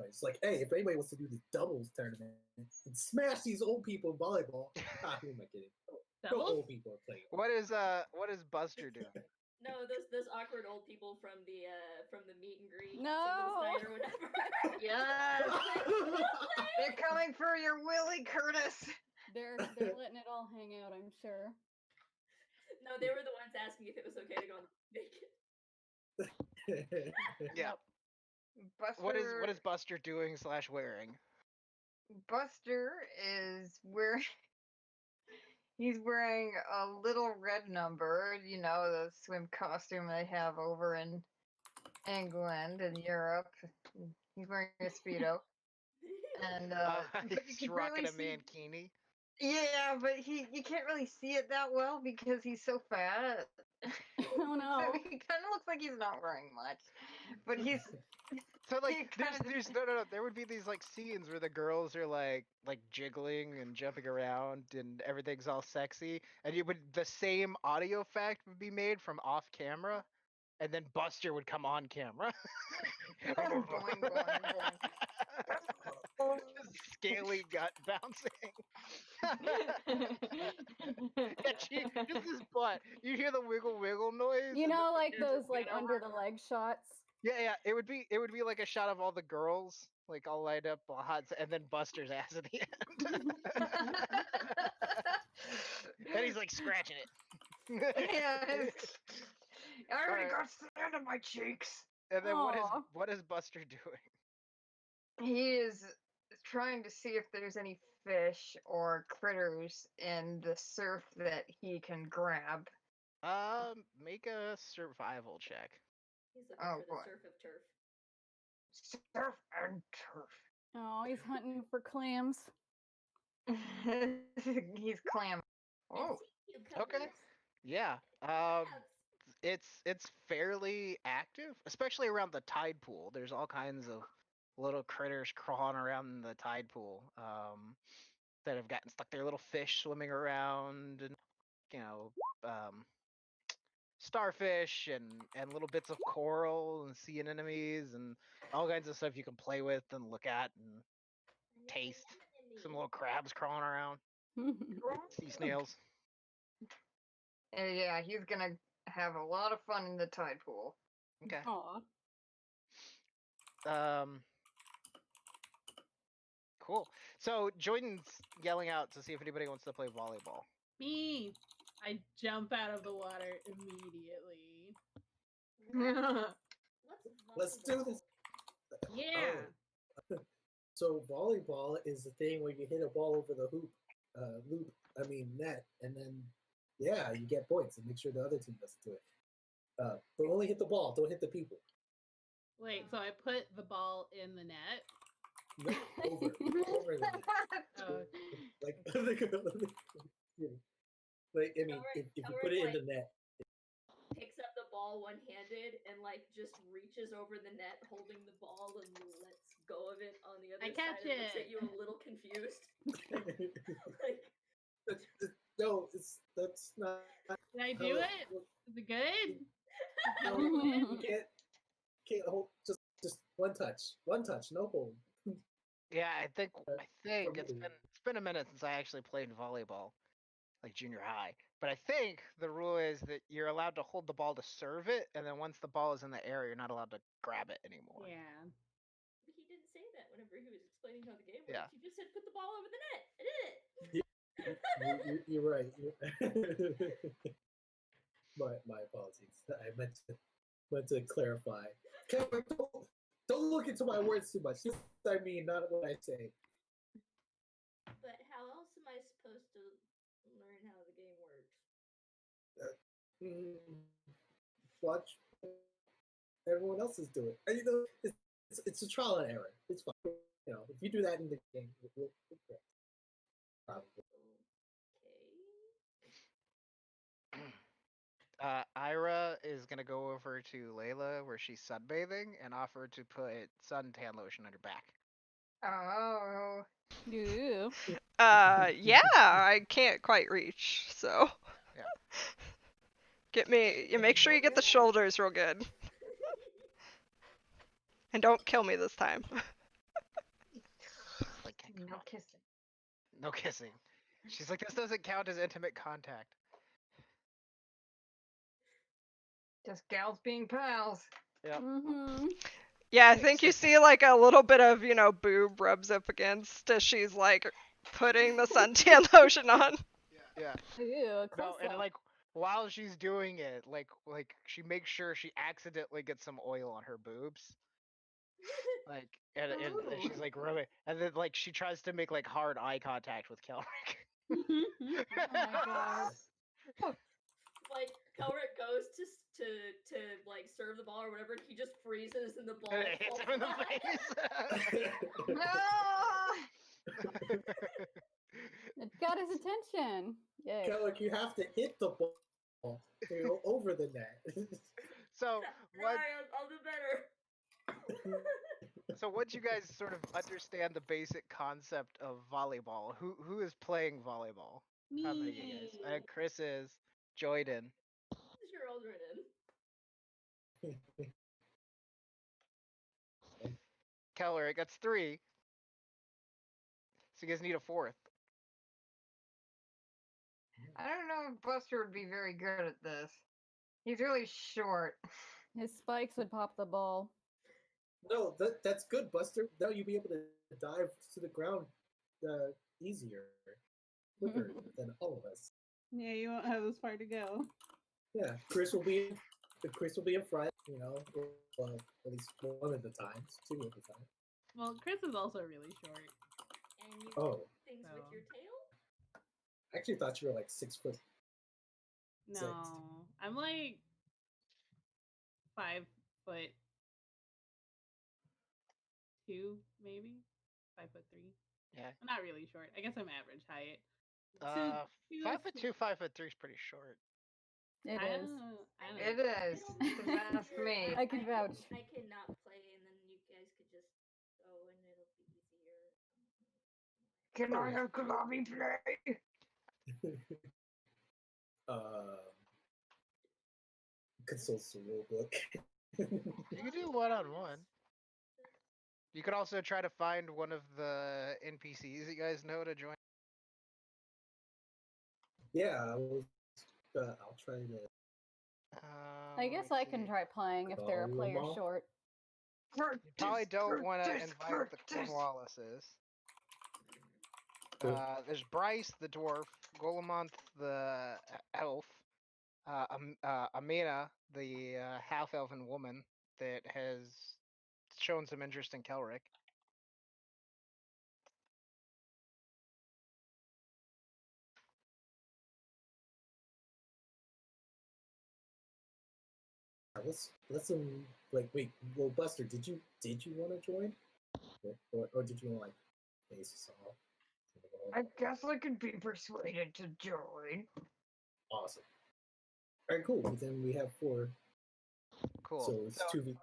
It's like, hey, if anybody wants to do the doubles tournament and smash these old people in volleyball, who am I kidding? No old people are playing. What is Buster doing? No, those awkward old people from the meet and greet No. singles night or whatever. Yes! They're coming for your Willie, Curtis! They're letting it all hang out, I'm sure. No, they were the ones asking if it was okay to go on naked. Yeah. Buster, What is Buster doing / wearing? Buster is wearing... He's wearing a little red number, you know, the swim costume they have over in England and Europe. He's wearing a Speedo. And He's rocking a mankini. Yeah, but you can't really see it that well because he's so fat. Oh no. So he kind of looks like he's not wearing much. But he's... So like, there's no. There would be these like scenes where the girls are like jiggling and jumping around and everything's all sexy, and the same audio effect would be made from off camera, and then Buster would come on camera. Boing, boing, boing. Scaly gut bouncing. And just his butt. You hear the wiggle noise. You know, like those like under the leg shots. Yeah. It would be like a shot of all the girls like all lined up, all hot, and then Buster's ass at the end. And he's like scratching it. Yes. I already got sand on my cheeks. And then what is Buster doing? He is trying to see if there's any fish or critters in the surf that he can grab. Make a survival check. He's looking for the surf of turf. Surf and turf. Oh, he's hunting for clams. He's clam. Oh. Okay. Yeah. It's fairly active, especially around the tide pool. There's all kinds of little critters crawling around in the tide pool that have gotten stuck there. Little fish swimming around, and starfish and little bits of coral and sea anemones and all kinds of stuff you can play with and look at and taste. Some little crabs crawling around. Sea snails. Yeah, he's gonna have a lot of fun in the tide pool. Okay. Aw. Cool. So Jordan's yelling out to see if anybody wants to play volleyball. Me! I jump out of the water immediately. Let's do this. Yeah. Oh. So volleyball is the thing where you hit a ball over the net, and then you get points and make sure the other team doesn't do it. But only hit the ball, don't hit the people. Wait, so I put the ball in the net? No, over the net. Oh. Like I mean, if you put it in the net, picks up the ball one-handed and like just reaches over the net, holding the ball and lets go of it on the other side. Catch and looks it. at you a little confused. no, that's not. Did I do it? Is it good? No, you can't hold just one touch, no hold. Yeah, I think it's been a minute since I actually played volleyball, like junior high. But I think the rule is that you're allowed to hold the ball to serve it, and then once the ball is in the air, you're not allowed to grab it anymore. Yeah. He didn't say that whenever he was explaining how the game works. Yeah. He just said put the ball over the net. I did it. You're right. My apologies. I meant to clarify. Don't look into my words too much. Just I mean, not what I say. But how else am I supposed to learn how the game works? Watch everyone else is doing. And, it's a trial and error. It's fine. If you do that in the game, we'll probably. Ira is gonna go over to Layla where she's sunbathing and offer to put suntan lotion on her back. Oh. Ew. Yeah, I can't quite reach, so. Yeah. You make sure you get the shoulders real good. And don't kill me this time. No kissing. No kissing. She's like, this doesn't count as intimate contact. Just gals being pals. Yep. Mm-hmm. Yeah, I think you see like a little bit of, boob rubs up against as she's like putting the suntan lotion on. Yeah. Ew, close No, and up. like while she's doing it, like she makes sure she accidentally gets some oil on her boobs. Like and Ooh. she's like rubbing, and then like she tries to make like hard eye contact with Kelric. Oh my god. Like Kelric goes to like serve the ball or whatever, and he just freezes and the ball And it hits falls him in the flat. face. No! It got his attention. Yay. Kelric, you have to hit the ball to go over the net. So what? Alright, I'll do better. So once you guys sort of understand the basic concept of volleyball, who is playing volleyball? How many of you guys? Me. Chris is. Joyden. Sure, I'll join in. Kelric. That's 3. So you guys need a 4th. I don't know if Buster would be very good at this. He's really short. His spikes would pop the ball. No, that's good, Buster. Now you'll be able to dive to the ground easier, quicker than all of us. Yeah, you won't have as far to go. Yeah, Chris will be in front. Well, at least one of the times, 2 of the time. Well, Chris is also really short. And you Oh. do things with your tail? I actually thought you were like 6 foot. No, Six. I'm like 5'2", maybe 5'3". Yeah. I'm not really short. I guess I'm average height. 5'2", 5'3" is pretty short. It I is. don't know. It is. That's me. I can vouch. I cannot play, and then you guys could just go, and it'll be easier. Can I have Kalami play? Consult the rule book. You can do 1-on-1. You could also try to find one of the NPCs you guys know to join. Yeah, I'll try to. I guess I can try playing if they're a Call player them all? short. You probably don't want to invite the Cornwallises. There's Bryce, the dwarf, Golomonth, the elf, Amina, the half-elven woman that has shown some interest in Kelric. Let's wait. Well, Buster, did you want to join, or did you want like face us off? I guess I could be persuaded to join. Awesome. All right, cool. Then we have 4. Cool. So it's 2v2.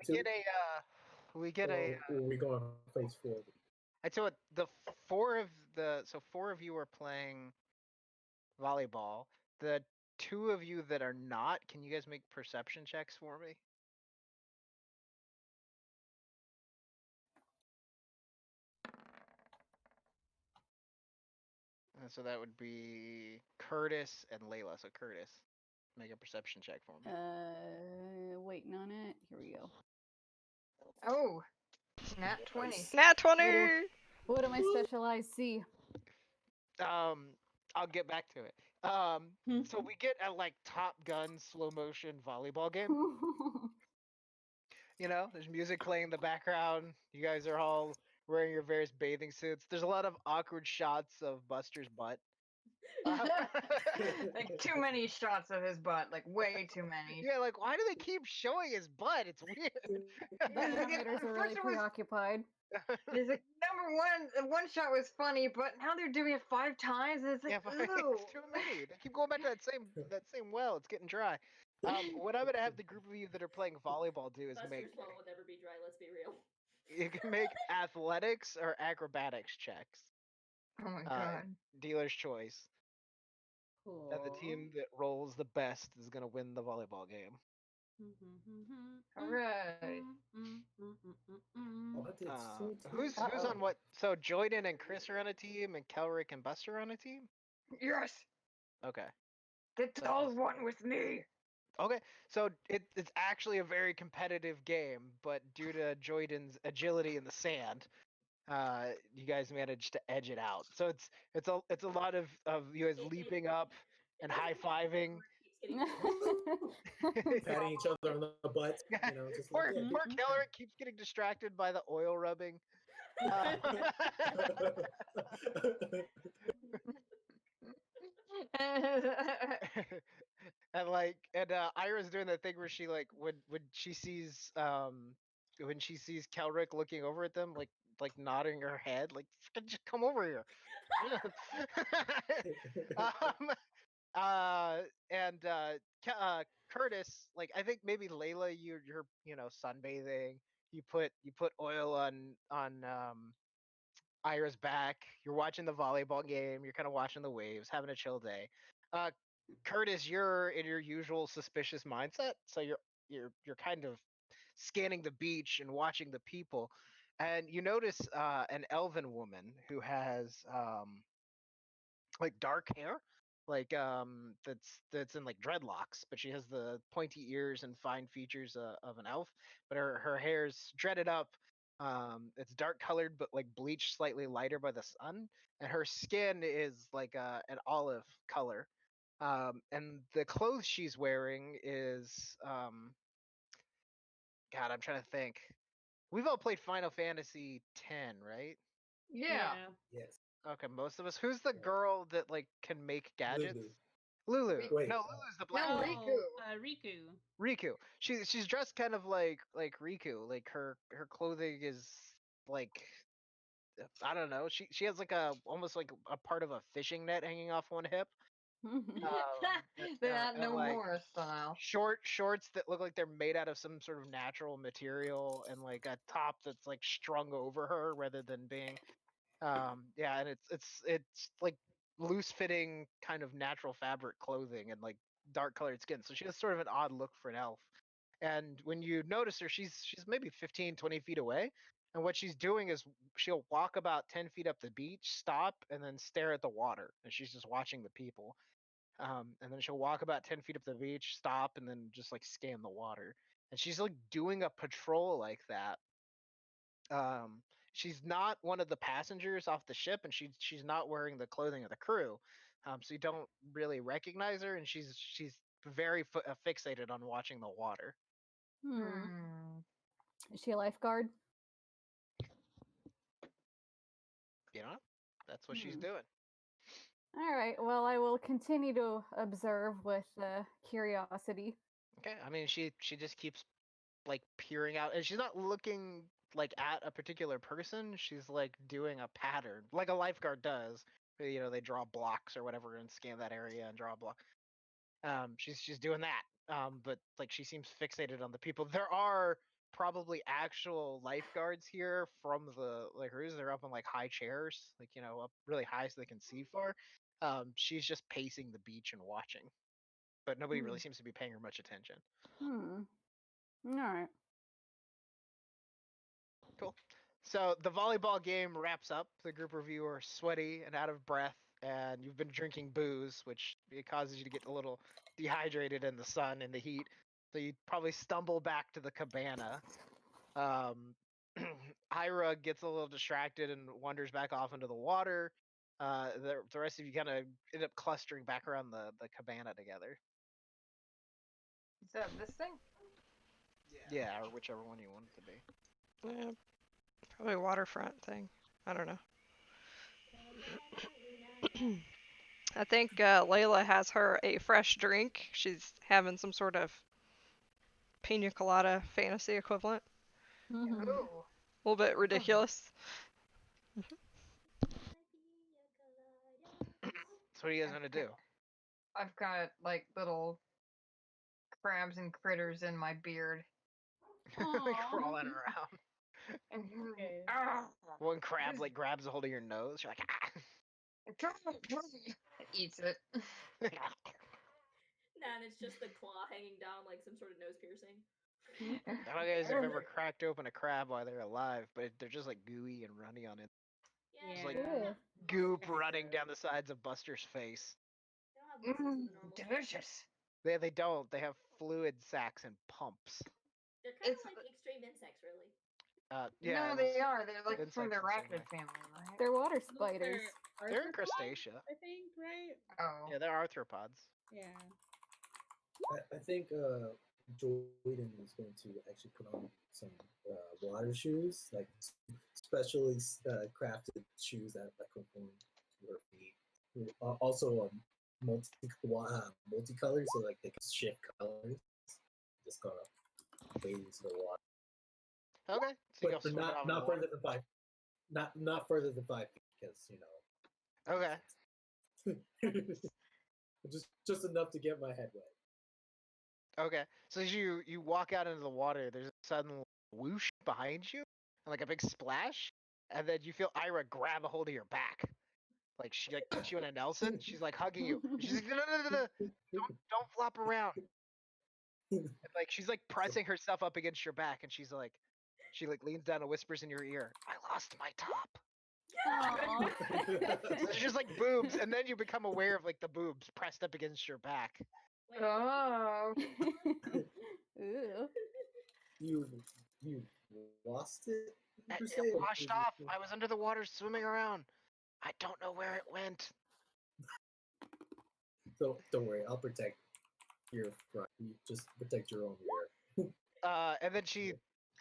We get a. Or are we going to phase 4? I tell you what, so 4 of you are playing volleyball. The 2 of you that are not, can you guys make perception checks for me? So that would be Curtis and Layla. So Curtis, make a perception check for me. Waiting on it. Here we go. Oh, nat 20. Nat 20! What do my special eyes see? I'll get back to it. So we get a like Top Gun slow motion volleyball game. There's music playing in the background. You guys are all wearing your various bathing suits. There's a lot of awkward shots of Buster's butt. Like too many shots of his butt, like way too many. Yeah, like why do they keep showing his butt? It's weird. The animators are really preoccupied. There's like one shot was funny, but now they're doing it 5 times, and it's like, ooh. It's too many. They keep going back to that same well. It's getting dry. What I'm gonna have the group of you that are playing volleyball do is Buster's well will never be dry, let's be real. you can make athletics or acrobatics checks. Oh my god. Dealer's choice. Cool. And the team that rolls the best is gonna win the volleyball game. Hooray. Oh, I did so Who's Uh-oh. on what? So Joyden and Chris are on a team, and Kelric and Buster are on a team. Yes, Okay. that's So all just- one with me. Okay, so it's actually a very competitive game, but due to Joyden's agility in the sand, you guys managed to edge it out. So it's a lot of you guys leaping up and high fiving. patting each other on the butt, you know, just like, Poor yeah, poor Kelric keeps getting distracted by the oil rubbing. And Ira's doing that thing where she like when she sees Kelric looking over at them, like nodding her head, like just come over here. um, Curtis, like I think maybe Layla, you're sunbathing. You put oil on Ira's back. You're watching the volleyball game. You're kind of watching the waves, having a chill day. Uh, Curtis, you're in your usual suspicious mindset, so you're kind of scanning the beach and watching the people, and you notice an elven woman who has like dark hair, like that's in like dreadlocks, but she has the pointy ears and fine features of an elf, but her hair's dreaded up. It's dark colored but like bleached slightly lighter by the sun, and her skin is like an olive color. And the clothes she's wearing is God, I'm trying to think. We've all played Final Fantasy X, right? Yeah. yes, Okay, most of us. Who's the Yeah. girl that like can make gadgets? Lulu. Lulu. Wait, No, Lulu's the black No, lady. Riku. Riku. She's dressed kind of like Riku. Like her clothing is like I don't know. She has like a almost like a part of a fishing net hanging off one hip. that And no like more style. shorts that look like they're made out of some sort of natural material, and like a top that's like strung over her rather than being yeah, and it's like loose fitting kind of natural fabric clothing and like dark colored skin, so she has sort of an odd look for an elf. And when you notice her, she's maybe 15-20 feet away, and what she's doing is she'll walk about 10 feet up the beach, stop, and then stare at the water, and she's just watching the people. And then she'll walk about 10 feet up the beach, stop, and then just like scan the water, and she's like doing a patrol like that. She's not one of the passengers off the ship, and she's not wearing the clothing of the crew, so you don't really recognize her, and she's very fixated on watching the water. Hmm. Is she a lifeguard? You know, that's what she's doing. All right. Well, I will continue to observe with curiosity. Okay, I mean she just keeps like peering out, and she's not looking like at a particular person. She's like doing a pattern, like a lifeguard does. They draw blocks or whatever and scan that area and draw a block. She's doing that. But like she seems fixated on the people. There are probably actual lifeguards here from the like cruise. They're up on like high chairs, like up really high so they can see far. She's just pacing the beach and watching, but nobody really seems to be paying her much attention. All right. Cool. So the volleyball game wraps up. The group of you are sweaty and out of breath, and you've been drinking booze, which it causes you to get a little dehydrated in the sun and the heat. So you probably stumble back to the cabana. Um, Ira gets a little distracted and wanders back off into the water. The rest of you kind of end up clustering back around the cabana together. Is that this thing? Yeah, or whichever one you want it to be. Yeah, probably waterfront thing. I don't know. I think Layla has her a fresh drink. She's having some sort of pina colada fantasy equivalent. Mhm. Ooh. A little bit ridiculous. So what are you guys gonna do? I've got like little crabs and critters in my beard. Crawling around. Okay. Ah! One crab like grabs a hold of your nose. You're like, ah. It eats it. Now and it's just the claw hanging down like some sort of nose piercing. I don't know if you guys have ever cracked open a crab while they're alive, but they're just like gooey and runny on it. Yeah, It's like Yeah. goop running down the sides of Buster's face. they don't have blisters with the normal stuff. Delicious. They don't. They have fluid sacs and pumps. They're kind of It's- like extreme insects, really. Yeah. No, they are. They're like from the insects the same arachnid family, right? They're water Those spiders. are They're in arthropods, crustacea. I think, right? Oh. Yeah, they're arthropods. Yeah. I think Jordan is going to actually put on some water shoes, like specially crafted shoes that conform to her feet. Also multicolored, so like they can shift colors. Just gonna wade into the water, Okay. So you go but swimming out in the not water. further than 5. Not further than 5 feet, because Okay. just enough to get my head wet. Okay. So as you walk out into the water, there's a sudden whoosh behind you, and like a big splash, and then you feel Ira grab a hold of your back. Like she like puts you in a Nelson. She's like hugging you. She's like, no. Don't flop around. And, like she's like pressing herself up against your back, and she leans down and whispers in your ear, "I lost my top." Aw. So it's just like boobs, and then you become aware of like the boobs pressed up against your back. Wait, Oh. Ooh. You lost it, per It se, or washed is it off. still- I was under the water swimming around. I don't know where it went. So don't worry, I'll protect your front. You just protect your own rear. And then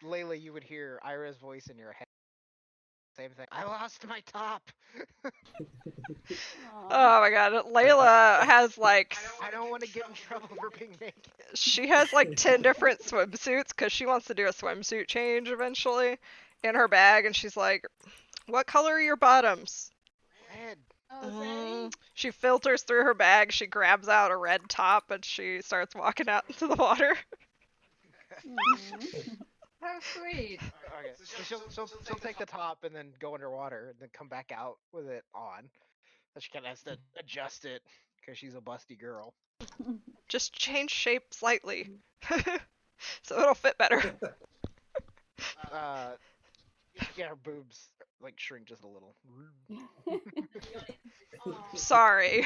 Layla, you would hear Ira's voice in your head. Same thing. I lost my top. Aw. Oh my god, Layla has like I don't want to get in trouble for being naked. she has like 10 different swimsuits because she wants to do a swimsuit change eventually in her bag, and she's like, "What color are your bottoms?" Red. Oh, same. She filters through her bag, she grabs out a red top, and she starts walking out into the water. Mm. How sweet. Okay. So she'll take the top and then go underwater and then come back out with it on. So she kind of has to adjust it because she's a busty girl. Just change shape slightly. So it'll fit better. Yeah, her boobs like shrink just a little. Aw. Sorry.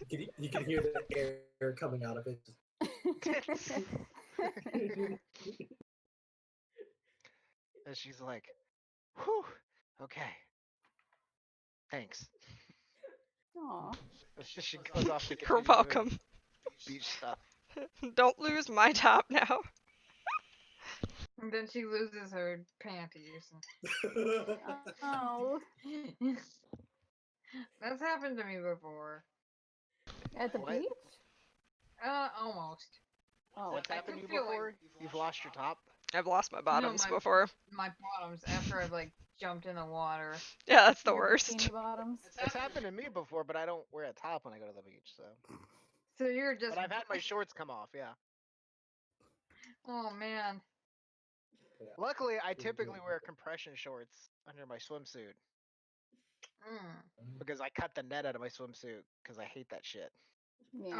You can hear the air coming out of it. And she's like, "Whew, okay, thanks." Aw. She goes off to You're continue doing welcome. beach stuff. Don't lose my top now. And then she loses her panties. Oh. That's happened to me before. At the What? beach? Almost. Oh. What's I happened to do you feel like- before? You've lost your top? I've lost my bottoms my- before. My bottoms after I've like jumped in the water. Yeah, that's the Your worst. bikini bottoms. It's happened to me before, but I don't wear a top when I go to the beach, so. So you're just. But I've had my shorts come off, yeah. Oh man. Luckily, I typically wear compression shorts under my swimsuit Mm. because I cut the net out of my swimsuit because I hate that shit. Yeah.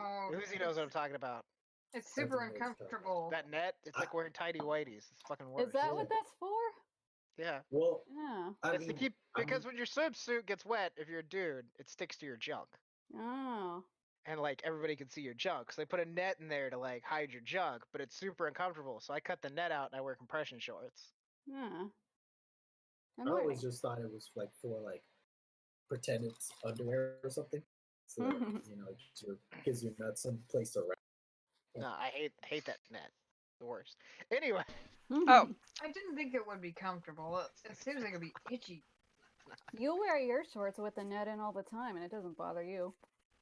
Oh. Uzi knows what I'm talking about. It's super Definitely is uncomfortable. That net, it's like wearing tidy whities. It's fucking worse. Is that what that's for? Yeah. Well, Yeah. I It's to mean, keep because when your swimsuit gets wet, if you're a dude, it sticks to your junk. Oh. And like everybody can see your junk. So they put a net in there to like hide your junk, but it's super uncomfortable. So I cut the net out and I wear compression shorts. Yeah. I I'm always learning. just thought it was like for like pretend it's underwear or something. So that, it gives your nuts some place to wrap. No, I hate that net. The worst. Anyway, Oh. I didn't think it would be comfortable. It seems like it'd be itchy. You wear your shorts with the net in all the time, and it doesn't bother you.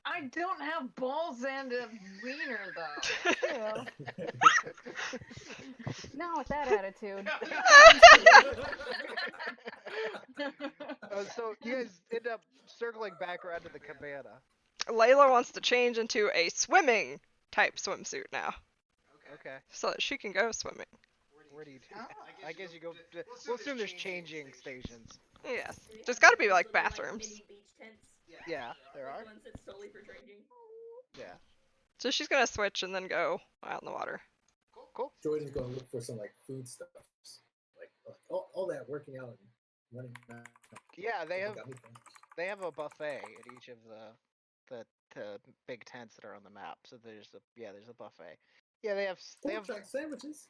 I don't have balls and a wiener though. True. Not with that attitude. so you guys end up circling back around to the cabana. Layla wants to change into a swimming type swimsuit now, Okay. so that she can go swimming. Where do you do that? I guess you go. We'll assume there's changing stations. Yes. Do we There's have got to be like little, bathrooms. mini beach tents? Yeah, there are. Like ones that's solely for drinking. Yeah. So she's gonna switch and then go out in the water. Cool. Jordan's going to look for some like food stuff, like all that working out and running around. Yeah, they have got me thinking. a buffet at each of the big tents that are on the map. So there's a buffet. Yeah, they have Pork chop sandwiches.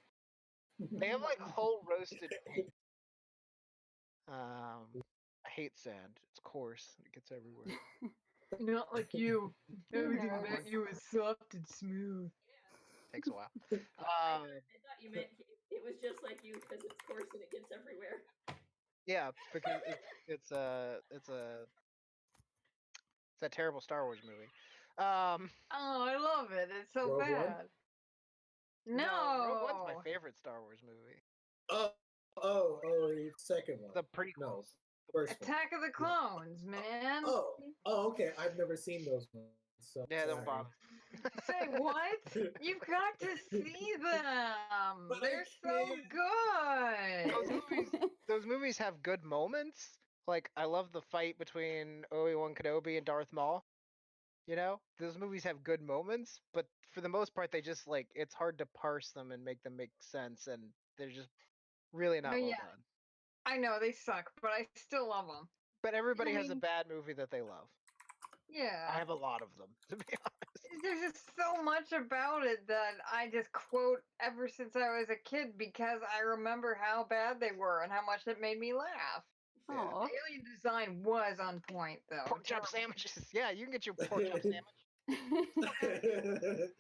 like whole roasted pig. I hate sand. It's coarse. It gets everywhere. Not like you. Everything Nerds. about you is soft and smooth. Takes a while. I thought you meant it was just like you because it's coarse and it gets everywhere. Yeah, because it's a terrible Star Wars movie. Oh, I love it. It's so Rogue One? bad. Rogue One's my No. favorite Star Wars movie. The second one. The prequels. No, first one. Attack of the Clones, man. Oh, okay. I've never seen those ones. So Yeah, sorry. don't bother. Say what? You've got to see them. But I They're so good. Those movies have good moments. Like I love the fight between Obi-Wan Kenobi and Darth Maul. You know, those movies have good moments, but for the most part, they just like it's hard to parse them and make them make sense, and they're just really not Oh, well yeah. done. I know they suck, but I still love them. But everybody has a mean- bad movie that they love. Yeah. I have a lot of them, to be honest. There's just so much about it that I just quote ever since I was a kid because I remember how bad they were and how much it made me laugh. Aw. Alien design was on point, though. Pork chop sandwiches. Yeah, you can get your pork chop sandwich.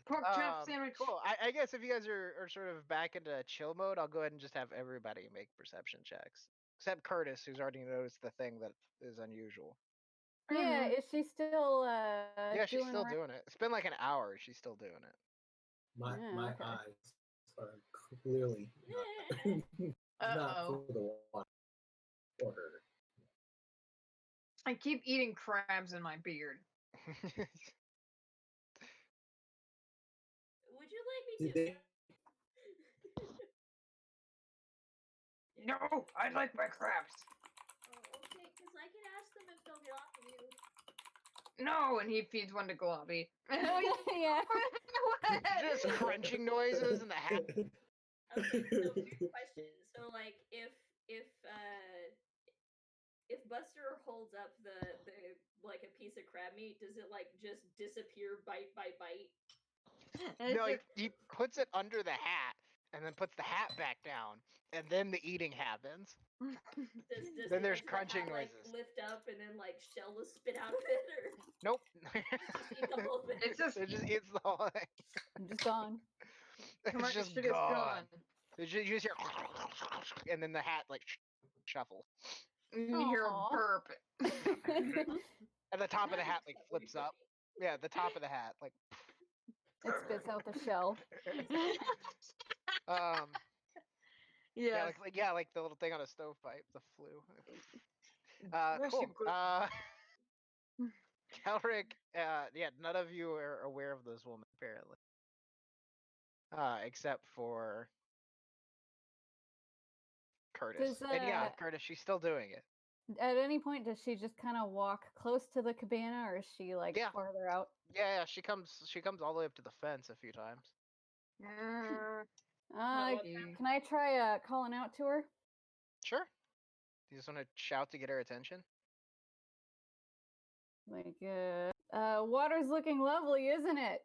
Pork chop sandwich. Cool. I guess if you guys are sort of back into chill mode, I'll go ahead and just have everybody make perception checks. Except Curtis, who's already noticed the thing that is unusual. Yeah, Mhm. is she still Yeah, she's doing still right? doing it. It's been like an hour. She's still doing it. my Okay. eyes are clearly not Uh-oh. for the water or her. I keep eating crabs in my beard. Would you like me Did to? they? No, I like my crabs. Oh, okay, because I can ask them if they'll get off of you. No, and he feeds one to Globby. Yeah. Just crunching noises in the hat. Okay, so here's a question. So like if Buster holds up the like a piece of crab meat, does it like just disappear bite by bite? No, he puts it under the hat and then puts the hat back down, and then the eating happens. Does Then there's does the crunching hat, like, noises. lift up and then like shell the spit out of it, or Nope. just eat the whole thing? It's just It just eats the whole thing. I'm just gone. It's just shit is gone. gone. You just hear, and then the hat like shuffle. And you hear a Aw. burp. And the top of the hat like flips up. Yeah, the top of the hat like. It spits out the shell. Um. Yes. Yeah, like the little thing on a stovepipe, the flue. Bless you, Cool. Kelric, yeah, none of you are aware of this woman apparently. Except for Curtis. Does, And yeah, Curtis, she's still doing it. At any point, does she just kind of walk close to the cabana, or is she like Yeah. farther out? Yeah, she comes all the way up to the fence a few times. Can I try calling out to her? Sure. You just want to shout to get her attention? Like, water's looking lovely, isn't it?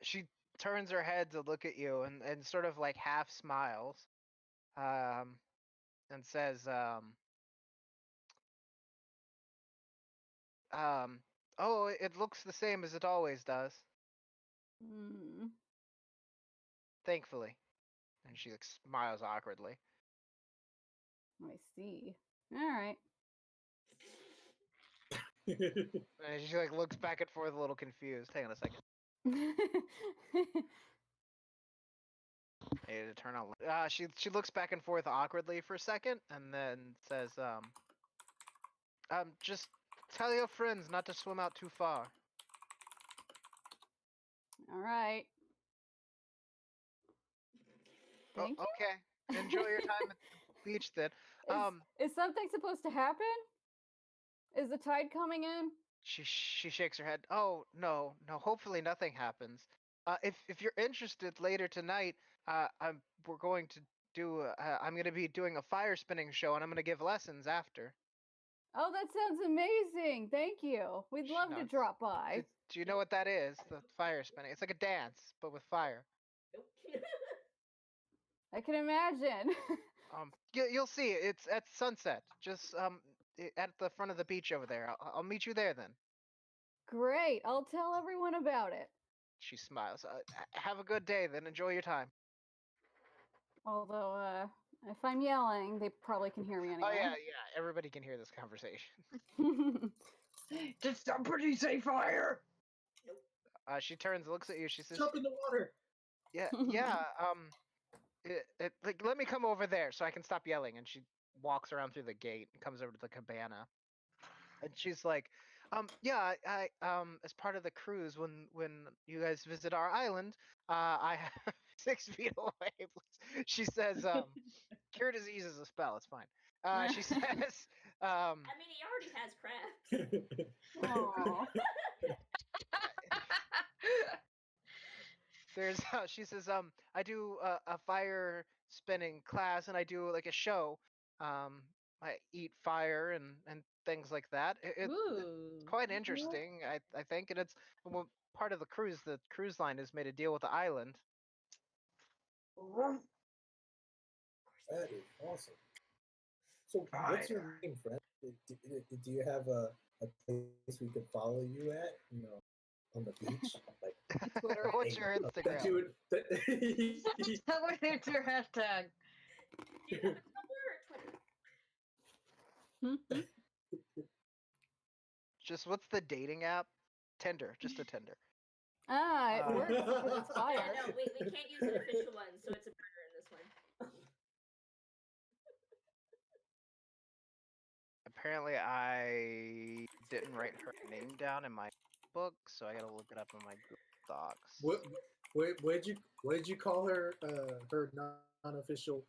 She turns her head to look at you and sort of like half smiles. And says, oh, it looks the same as it always does. Hmm. Thankfully. And she like smiles awkwardly. I see. All right. And she like looks back and forth a little confused. Hang on a second. I need to turn on. She looks back and forth awkwardly for a second, and then says, just tell your friends not to swim out too far. All right. Thank you. Okay. Enjoy your time at the beach then. Is something supposed to happen? Is the tide coming in? She shakes her head. Oh no, no. Hopefully nothing happens. If you're interested later tonight, we're going to do. I'm going to be doing a fire spinning show, and I'm going to give lessons after. Oh, that sounds amazing. Thank you. We'd She love to nods. drop by. Do you know what that is? The fire spinning. It's like a dance, but with fire. Nope. I can imagine. You'll see. It's at sunset, just at the front of the beach over there. I'll meet you there then. Great. I'll tell everyone about it. She smiles. Have a good day, then. Enjoy your time. Although, if I'm yelling, they probably can hear me anyway. Oh yeah, yeah. Everybody can hear this conversation. Did somebody say fire? She turns, looks at you. She says, Jump in the water. "Yeah, yeah. Like, let me come over there so I can stop yelling." And she walks around through the gate and comes over to the cabana. And she's like, yeah, as part of the cruise, when you guys visit our island, I have 6 feet away. Please. She says, cure disease is a spell. It's fine. She says, I mean, he already has crabs. Aw. there's, she says, I do a fire spinning class, and I do like a show. I eat fire and things like that. It's Ooh. quite interesting, I think, and it's part of the cruise. The cruise line has made a deal with the island. That is awesome. So, what's your name, Fred? Do you have a place we could follow you at? You know, on the beach, like Twitter. What's your Instagram? What is your hashtag? Do you have a Tumblr or Twitter? Just what's the dating app? Tinder, just a Tinder. Ah, it works because it's Yeah, fire. no, we can't use an official one, so it's a murder in this one. Apparently, I didn't write her name down in my book, so I gotta look it up in my Google Docs. What did you call her? Her non-official,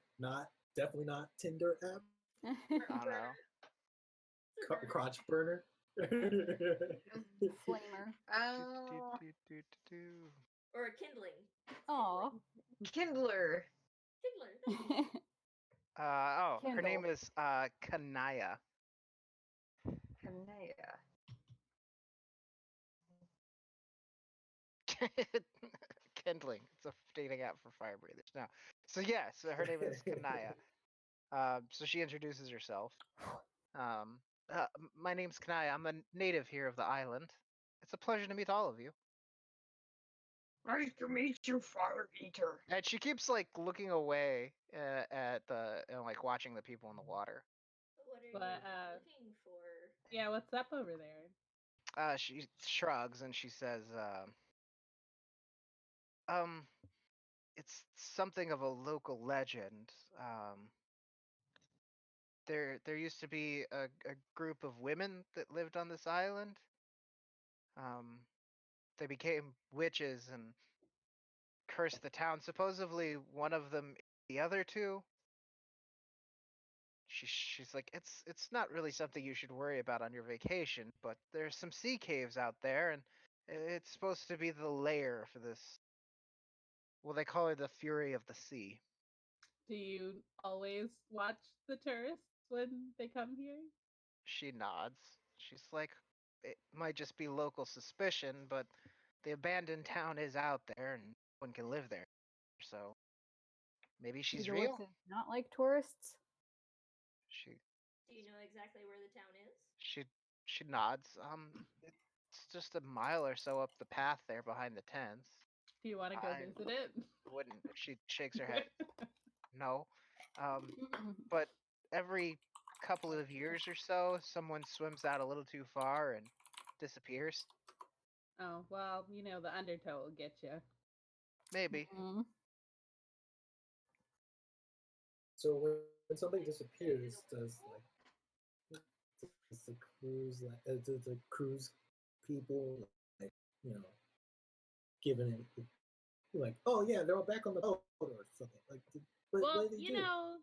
definitely not Tinder app. I don't know. Crotch burner. Flamer. Oh, Or a kindling. Aw. Kindler. Kindler. Her Kindle. name is Kanaya. Kanea. Kindling. It's a dating app for fire breathers. No. So yeah, so her name is Kanaya. So she introduces herself. My name's Kanaya. I'm a native here of the island. It's a pleasure to meet all of you. Nice to meet you, fire eater. And she keeps like looking away at the like watching the people in the water. What are But, you looking for? Yeah, what's up over there? She shrugs and she says, it's something of a local legend. There used to be a group of women that lived on this island. They became witches and cursed the town. Supposedly, one of them, the other two. She's like, it's not really something you should worry about on your vacation, but there's some sea caves out there, and it's supposed to be the lair for this. Well, they call it the Fury of the Sea. Do you always watch the tourists when they come here? She nods. She's like, it might just be local suspicion, but the abandoned town is out there, and no one can live there. So maybe she's Do the real. witches not like tourists? She Do you know exactly where the town is? she nods. It's just a mile or so up the path there behind the tents. Do you want to go I visit it? wouldn't. She shakes her head. No. But every couple of years or so, someone swims out a little too far and disappears. Oh, well, you know, the undertow will get you. Maybe. Mhm. So when somebody disappears, does the cruise does the cruise people like giving it like, oh yeah, they're all back on the boat or something like? What Well, do they you do? know,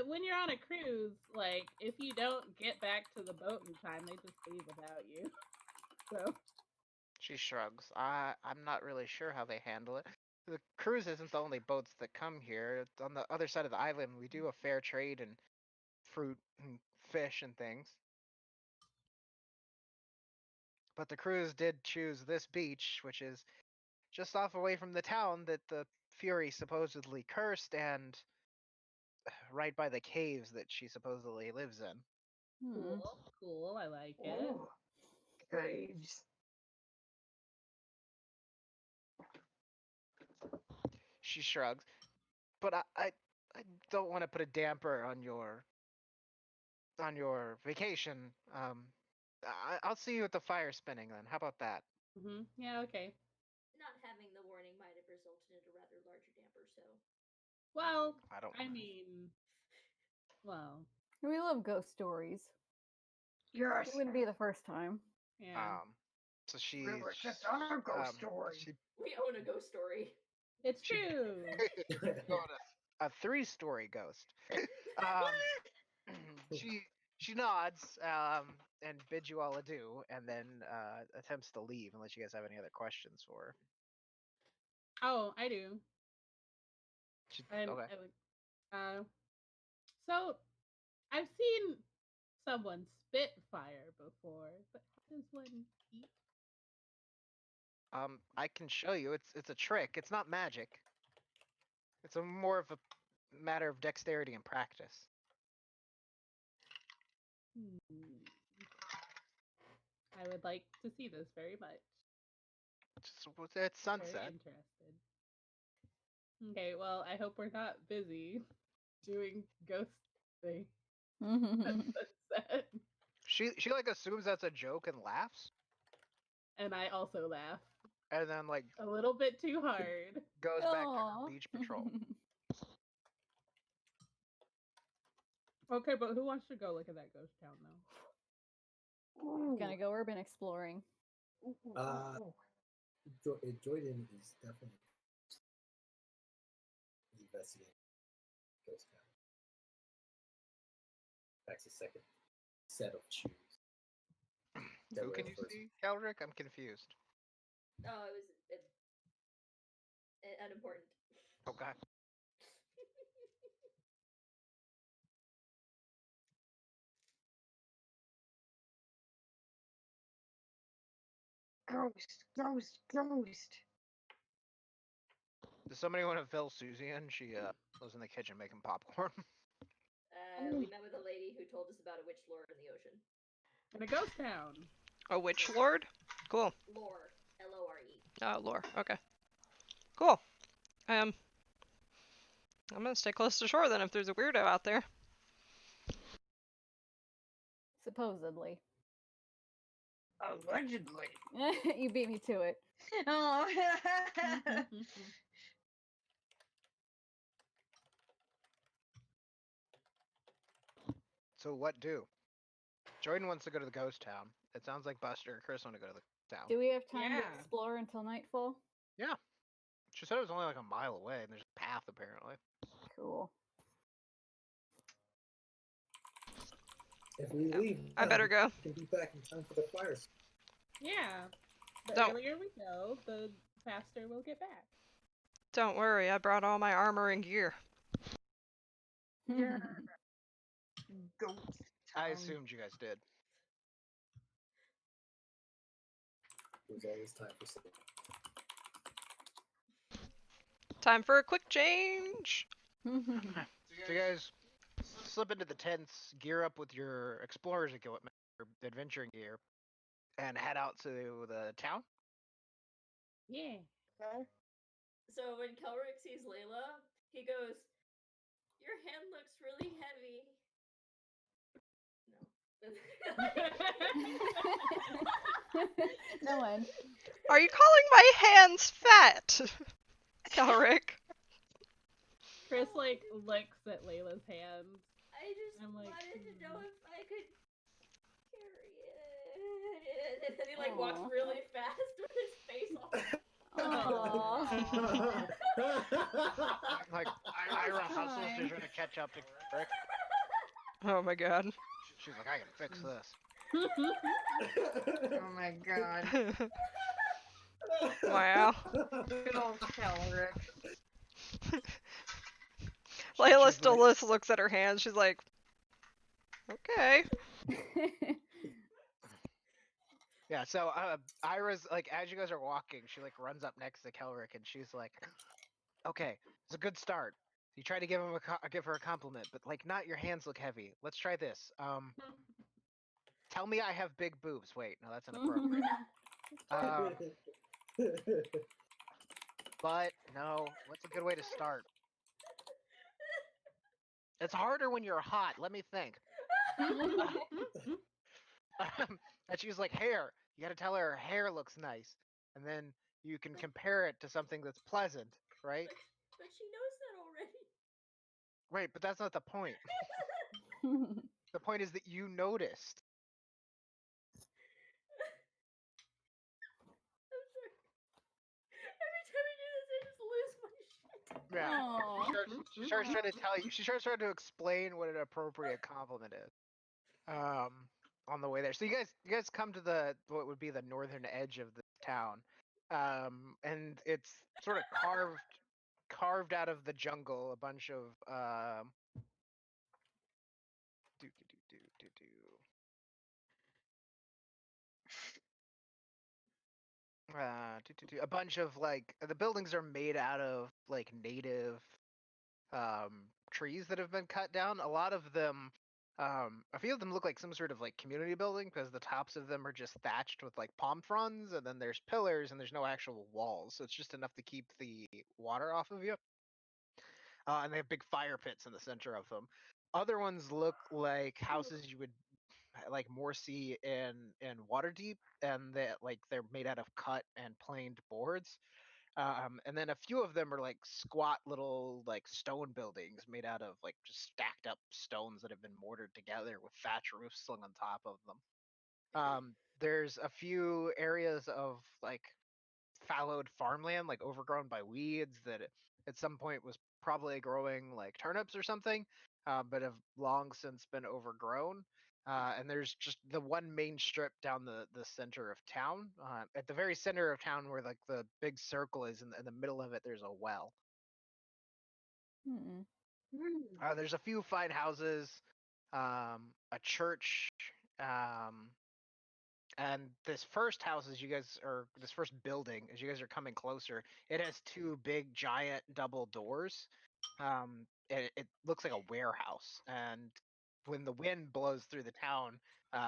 when you're on a cruise, like, if you don't get back to the boat in time, they just leave without you. So She shrugs. I'm not really sure how they handle it. The cruise isn't the only boats that come here. On the other side of the island, we do a fair trade in fruit and fish and things. But the cruise did choose this beach, which is just off away from the town that the Fury supposedly cursed and right by the caves that she supposedly lives in. cool. I like it. Ooh, caves. She shrugs. But I don't want to put a damper on your vacation. I'll see you at the fire spinning then. How about that? Yeah, okay. Not having the warning might have resulted in a rather larger damper, so. Well, I don't. I mean, well, We love ghost stories. Yes. It wouldn't be the first time. yeah. So she's We were just on a ghost story. She We own a ghost story. It's she- true. got a 3-story ghost. um, she nods and bids you all adieu, and then attempts to leave unless you guys have any other questions for her. Oh, I do. Okay. So I've seen someone spit fire before, but how does one eat? I can show you. It's a trick. It's not magic. It's a more of a matter of dexterity and practice. I would like to see this very much. It's Very sunset. interested. Okay, well, I hope we're not busy doing ghost thing at sunset. She like assumes that's a joke and laughs, And I also laugh and then like a little bit too hard. goes back to Aw. her beach patrol. Okay, but who wants to go look at that ghost town though? Gonna go urban exploring. Jordan is definitely investigating ghost town. That's a second set of shoes. that Who were can the you first- see, Calric? I'm confused. Oh, it was unimportant. Okay. Ghost. Does somebody want to fill Susie in? She was in the kitchen making popcorn. We met with a lady who told us about a witch lore in the ocean. In a ghost town. A witch lord? Cool. Lore. Lore. Oh, lore. Okay. Cool. I'm gonna stay close to shore then if there's a weirdo out there. Supposedly. Allegedly. You beat me to it. Oh. So what do? Jordan wants to go to the ghost town. It sounds like Buster and Chris want to go to the town. Do we have time to Yeah. explore until nightfall? Yeah. She said it was only like a mile away, and there's a path apparently. Cool. If we leave, I better go. we can be back in time for the fires. Yeah. The Don't- earlier we go, the faster we'll get back. Don't worry, I brought all my armor and gear. Yeah. Ghost I town. assumed you guys did. There's always time for sleep. Time for a quick change. So you guys slip into the tents, gear up with your explorer's equipment, your adventuring gear, and head out to the town. Yeah. Okay. So when Kelric sees Layla, he goes, "Your hand looks really heavy." No. No one. Are you calling my hands fat? Calric. Chris like licks at Layla's hands. I just I'm like, wanted to know if I could carry it. And then he like walks Aw. really fast with his face all. Aww. Like Ira hustles to try to catch up to Rick. Oh my god. She's like, I can fix this. Oh my god. Wow. Good old Calric. Layla She's still like- looks at her hands. She's like, okay. Yeah, so Ira's like, as you guys are walking, she like runs up next to Kelric and she's like, "Okay, it's a good start. You try to give give her a compliment, but like, not your hands look heavy. Let's try this. Tell me I have big boobs. Wait, no, that's inappropriate. But no, what's a good way to start? It's harder when you're hot. Let me think." And she's like, "Hair. You got to tell her hair looks nice, and then you can compare it to something that's pleasant, right? But she knows that already. Right, but that's not the point. The point is that you noticed." I'm sorry. Every time I do this, I just lose my shit. Yeah. Aw. She starts trying to tell you. She starts trying to explain what an appropriate compliment is. On the way there. So you guys come to the what would be the northern edge of the town, and it's sort of carved out of the jungle. A bunch of do do do do do a bunch of like the buildings are made out of like native trees that have been cut down. A lot of them, a few of them look like some sort of like community building because the tops of them are just thatched with like palm fronds, and then there's pillars and there's no actual walls, so it's just enough to keep the water off of you. And they have big fire pits in the center of them. Other ones look like houses you would like more see in Waterdeep, and that like they're made out of cut and planed boards. And then a few of them are like squat little like stone buildings made out of like just stacked up stones that have been mortared together with thatch roofs slung on top of them. There's a few areas of like fallowed farmland, like overgrown by weeds, that at some point was probably growing like turnips or something, but have long since been overgrown. And there's just the one main strip down the center of town. At the very center of town, where like the big circle is, in the middle of it, there's a well. Hmm. There's a few fine houses, a church, and this first house, this first building, as you guys are coming closer, it has two big giant double doors. It looks like a warehouse, and when the wind blows through the town,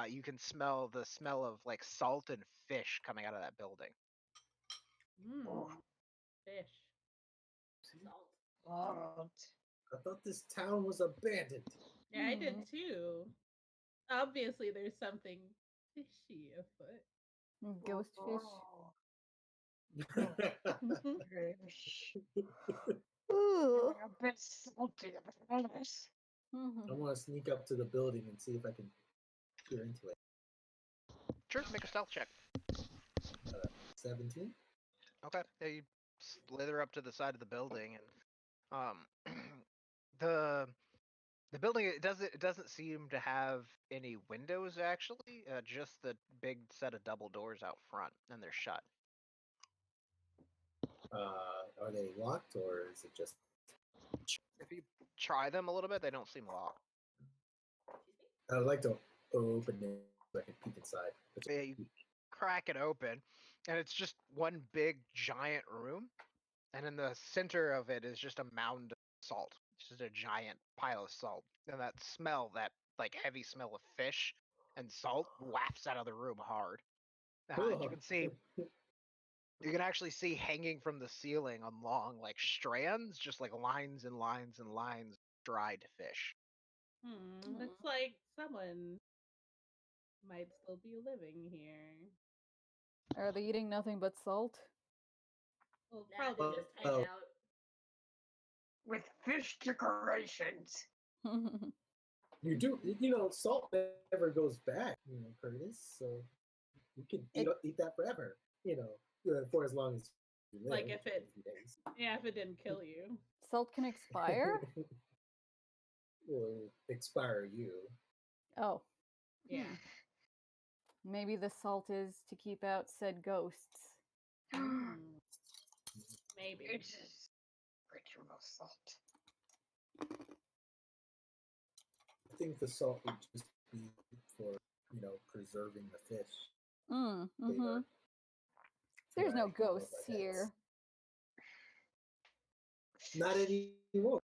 you can smell the smell of like salt and fish coming out of that building. Fish. Salt. Salt. I thought this town was abandoned. Yeah, I did too. Obviously, there's something fishy afoot. Ghost fish. Fish. Ooh. A bit salty, I promise. I want to sneak up to the building and see if I can peer into it. Sure, make a stealth check. 17? Okay. Yeah, you slither up to the side of the building, and the building, it doesn't seem to have any windows actually. Just the big set of double doors out front, and they're shut. Are they locked or is it just? If you try them a little bit, they don't seem locked. I'd like to open it so I can peek inside. Yeah, you crack it open, and it's just one big giant room, and in the center of it is just a mound of salt. It's just a giant pile of salt, and that smell, that like heavy smell of fish and salt, wafts out of the room hard. And you can actually see hanging from the ceiling on long like strands, just like lines and lines and lines of dried fish. Looks like someone might still be living here. Are they eating nothing but salt? Well, Nah, they're probably. just hanging out. With fish decorations. You do, salt never goes back, Curtis. So you can eat that forever, for as long as you live. Like if it, a few days. yeah, if it didn't kill you. Salt can expire? Will expire you. Oh. Yeah. Maybe the salt is to keep out said ghosts. Maybe. It's just ritual salt. I think the salt would just be for, preserving the fish. Mm-hmm. There's no ghosts here. Not anymore.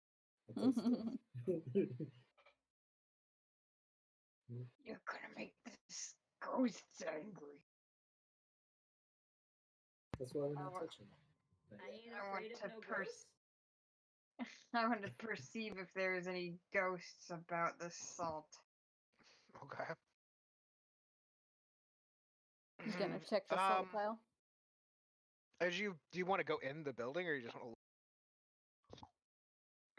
You're gonna make this ghosts angry. That's why we're not touching it. I ain't I want afraid of to no ghosts. I want to perceive if there's any ghosts about the salt. Okay. He's gonna check the salt pile. Do you want to go in the building, or you just want to?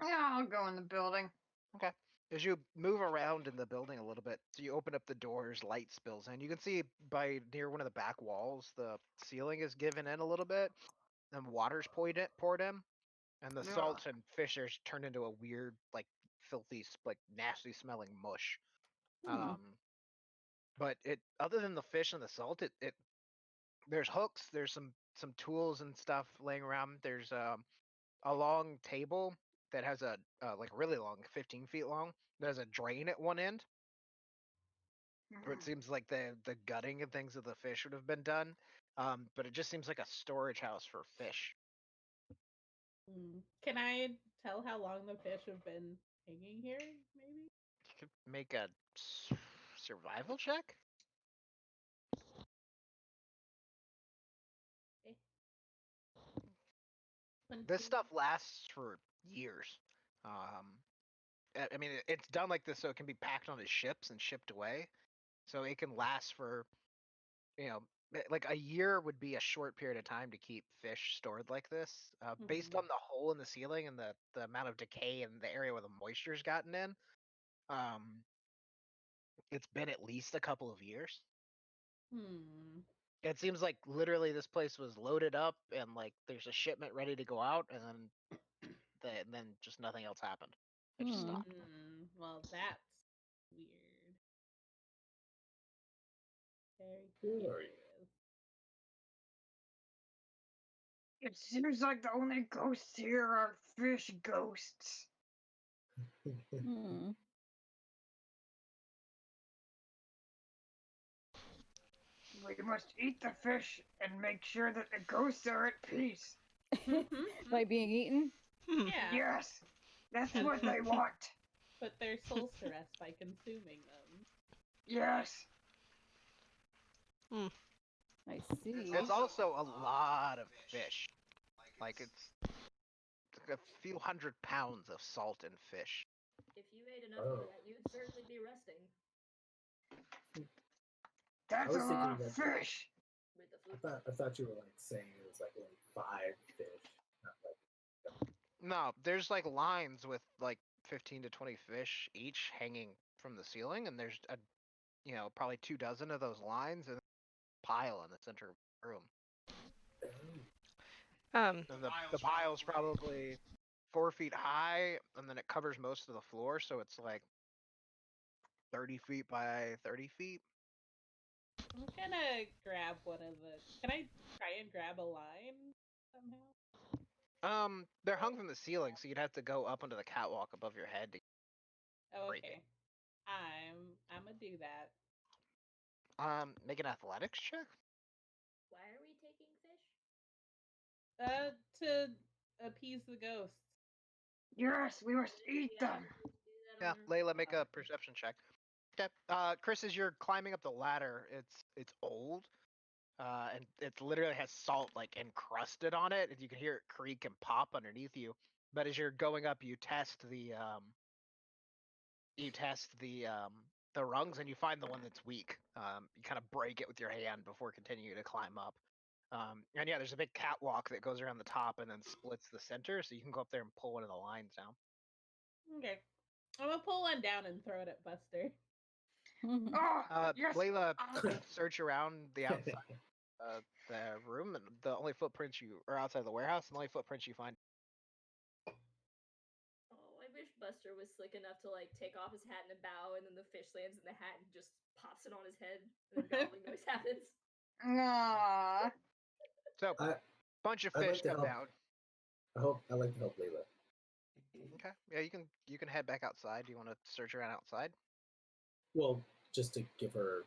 Yeah, I'll go in the building. Okay. As you move around in the building a little bit, so you open up the doors, light spills in. You can see by near one of the back walls, the ceiling is given in a little bit, and water's poured in, and the salts and fish are turned into a weird, like filthy, like nasty smelling mush. But other than the fish and the salt, there's hooks, there's some tools and stuff laying around. There's a long table that has a like really long, 15 feet long. There's a drain at one end, where it seems like the gutting and things of the fish would have been done. But it just seems like a storage house for fish. Can I tell how long the fish have been hanging here? Maybe. You could make a survival check. This stuff lasts for years. I mean, it's done like this so it can be packed onto ships and shipped away. So it can last for, like a year would be a short period of time to keep fish stored like this. Based on the hole in the ceiling and the amount of decay in the area where the moisture's gotten in, it's been at least a couple of years. It seems like literally this place was loaded up and like there's a shipment ready to go out, and then just nothing else happened. It just stopped. Well, that's weird. Very curious. It seems like the only ghosts here are fish ghosts. We must eat the fish and make sure that the ghosts are at peace. By being eaten? Yeah. Yes, that's what they want. Put their souls to rest by consuming them. Yes. I see. It's also a lot of fish. Like it's a few 100 pounds of salt and fish. If you ate enough of that, you'd certainly be resting. That's a lot of fish. With the food. I thought you were like saying it was like only 5 fish, not like. No, there's like lines with like 15 to 20 fish each hanging from the ceiling, and there's probably 2 dozen of those lines and a pile in the center of the room. And the pile's probably 4 feet high, and then it covers most of the floor, so it's like 30 feet by 30 feet. I'm gonna grab one of the. Can I try and grab a line somehow? They're hung from the ceiling, so you'd have to go up onto the catwalk above your head to break Okay. it. I'm gonna do that. Make an athletics check. Why are we taking fish? To appease the ghosts. Yes, we must eat them. Yeah, Layla, make a perception check. Okay. Chris, as you're climbing up the ladder, it's old, and it literally has salt like encrusted on it, and you can hear it creak and pop underneath you. But as you're going up, you test the rungs, and you find the one that's weak. You kind of break it with your hand before continuing to climb up. And yeah, there's a big catwalk that goes around the top and then splits the center, so you can go up there and pull one of the lines down. Okay. I'm gonna pull one down and throw it at Buster. Yes. Layla, search around the outside of the room, and the only footprints or outside of the warehouse, and the only footprints you find. Oh, I wish Buster was slick enough to like take off his hat in a bow, and then the fish lands in the hat and just pops it on his head, and then gobbling noise happens. Aww. So, I- bunch of I'd fish like to come help. down. I like to help Layla. Okay. Yeah, you can head back outside. Do you want to search around outside? Well, just to give her.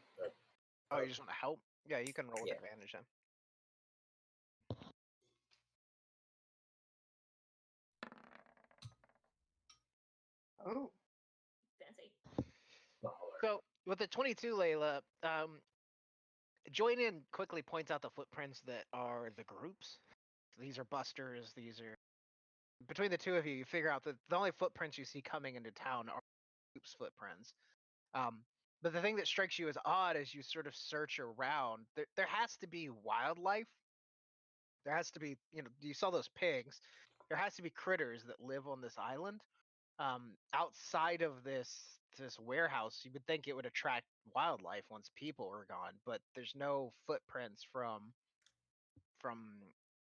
Oh, you just want to help? Yeah, you can roll with Yeah. advantage then. Oh. Fancy. So with the 22, Layla, Joyden quickly points out the footprints that are the groups. These are Buster's. These are between the two of you. You figure out that the only footprints you see coming into town are groups' footprints. But the thing that strikes you as odd as you sort of search around, there has to be wildlife. There has to be, you saw those pigs. There has to be critters that live on this island. Outside of this warehouse, you would think it would attract wildlife once people are gone, but there's no footprints from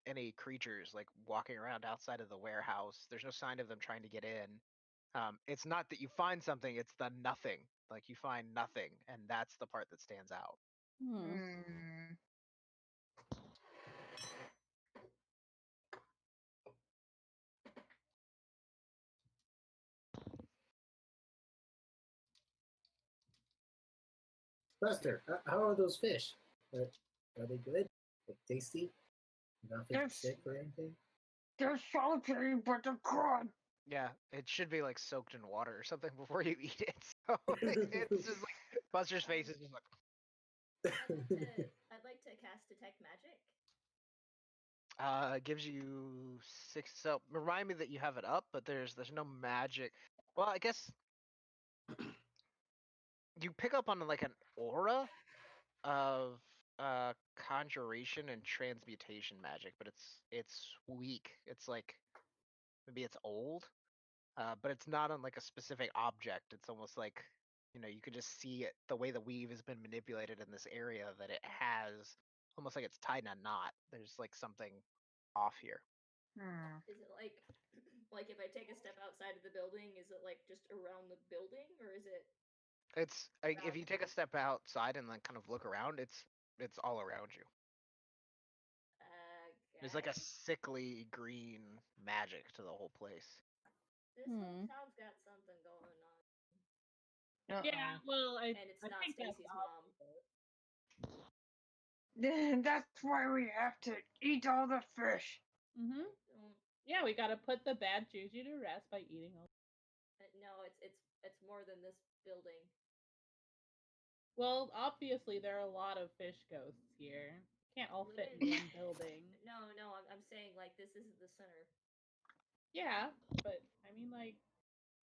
any creatures like walking around outside of the warehouse. There's no sign of them trying to get in. It's not that you find something; it's the nothing. Like you find nothing, and that's the part that stands out. Hmm. Buster, how are those fish? Are they good? Like tasty? Nothing Yes. sick or anything? They're salty, but they're good. Yeah, it should be like soaked in water or something before you eat it. So it's just like Buster's face is just like. I'd like to cast detect magic. Gives you 6. So remind me that you have it up, but there's no magic. Well, I guess you pick up on like an aura of conjuration and transmutation magic, but it's weak. It's like maybe it's old, but it's not on like a specific object. It's almost like you could just see it the way the weave has been manipulated in this area that it has almost like it's tied in a knot. There's like something off here. Hmm. Is it like like if I take a step outside of the building, is it like just around the building, or is it? It's like if you take a step outside and then kind of look around, it's all around you. There's like a Okay. sickly green magic to the whole place. This Hmm. whole town's got something going on, Yeah, well, and it's I not think that's Stacy's mom. That's why we have to eat all the fish. Mm-hmm. Don't- Yeah, we gotta put the bad juju to rest by eating all. No, it's more than this building. Well, obviously there are a lot of fish ghosts here. Can't all fit in one building. No, I'm saying like this isn't the center. Yeah, but I mean, like,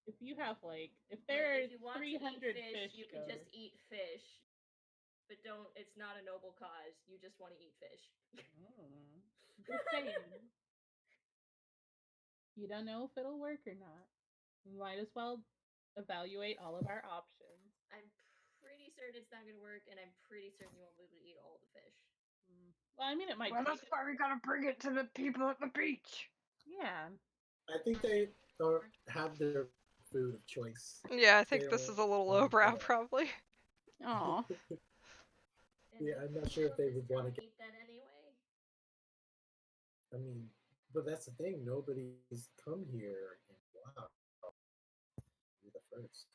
if you have if Like, there if you are want to eat 300 fish, fish you can just ghosts. eat fish. But don't. It's not a noble cause. You just want to eat fish. Just saying. You don't know if it'll work or not. We might as well evaluate all of our options. I'm pretty certain it's not gonna work, and I'm pretty certain you won't be able to eat all the fish. Well, I mean, it might Well, take. that's why we gotta bring it to the people at the beach. Yeah. I think they have their food of choice. Yeah, I think this is a little lowbrow, probably. Oh. And Yeah, the I'm not people sure if of they this would want to town get. eat that anyway. I mean, but that's the thing. Nobody's come here, and wow, you're the first.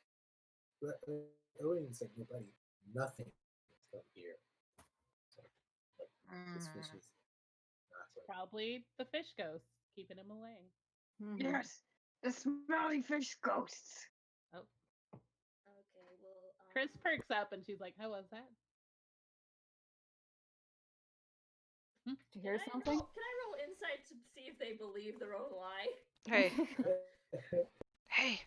But I wouldn't say nobody. Nothing has come here. So, like, this fish is not so. Probably the fish ghosts keeping him away. Mhm. Yes, the smelly fish ghosts. Oh, Okay, well. Chris perks up and she's like, "How was that?" Did you hear something? Can I roll insight to see if they believe their own lie? Hey, hey,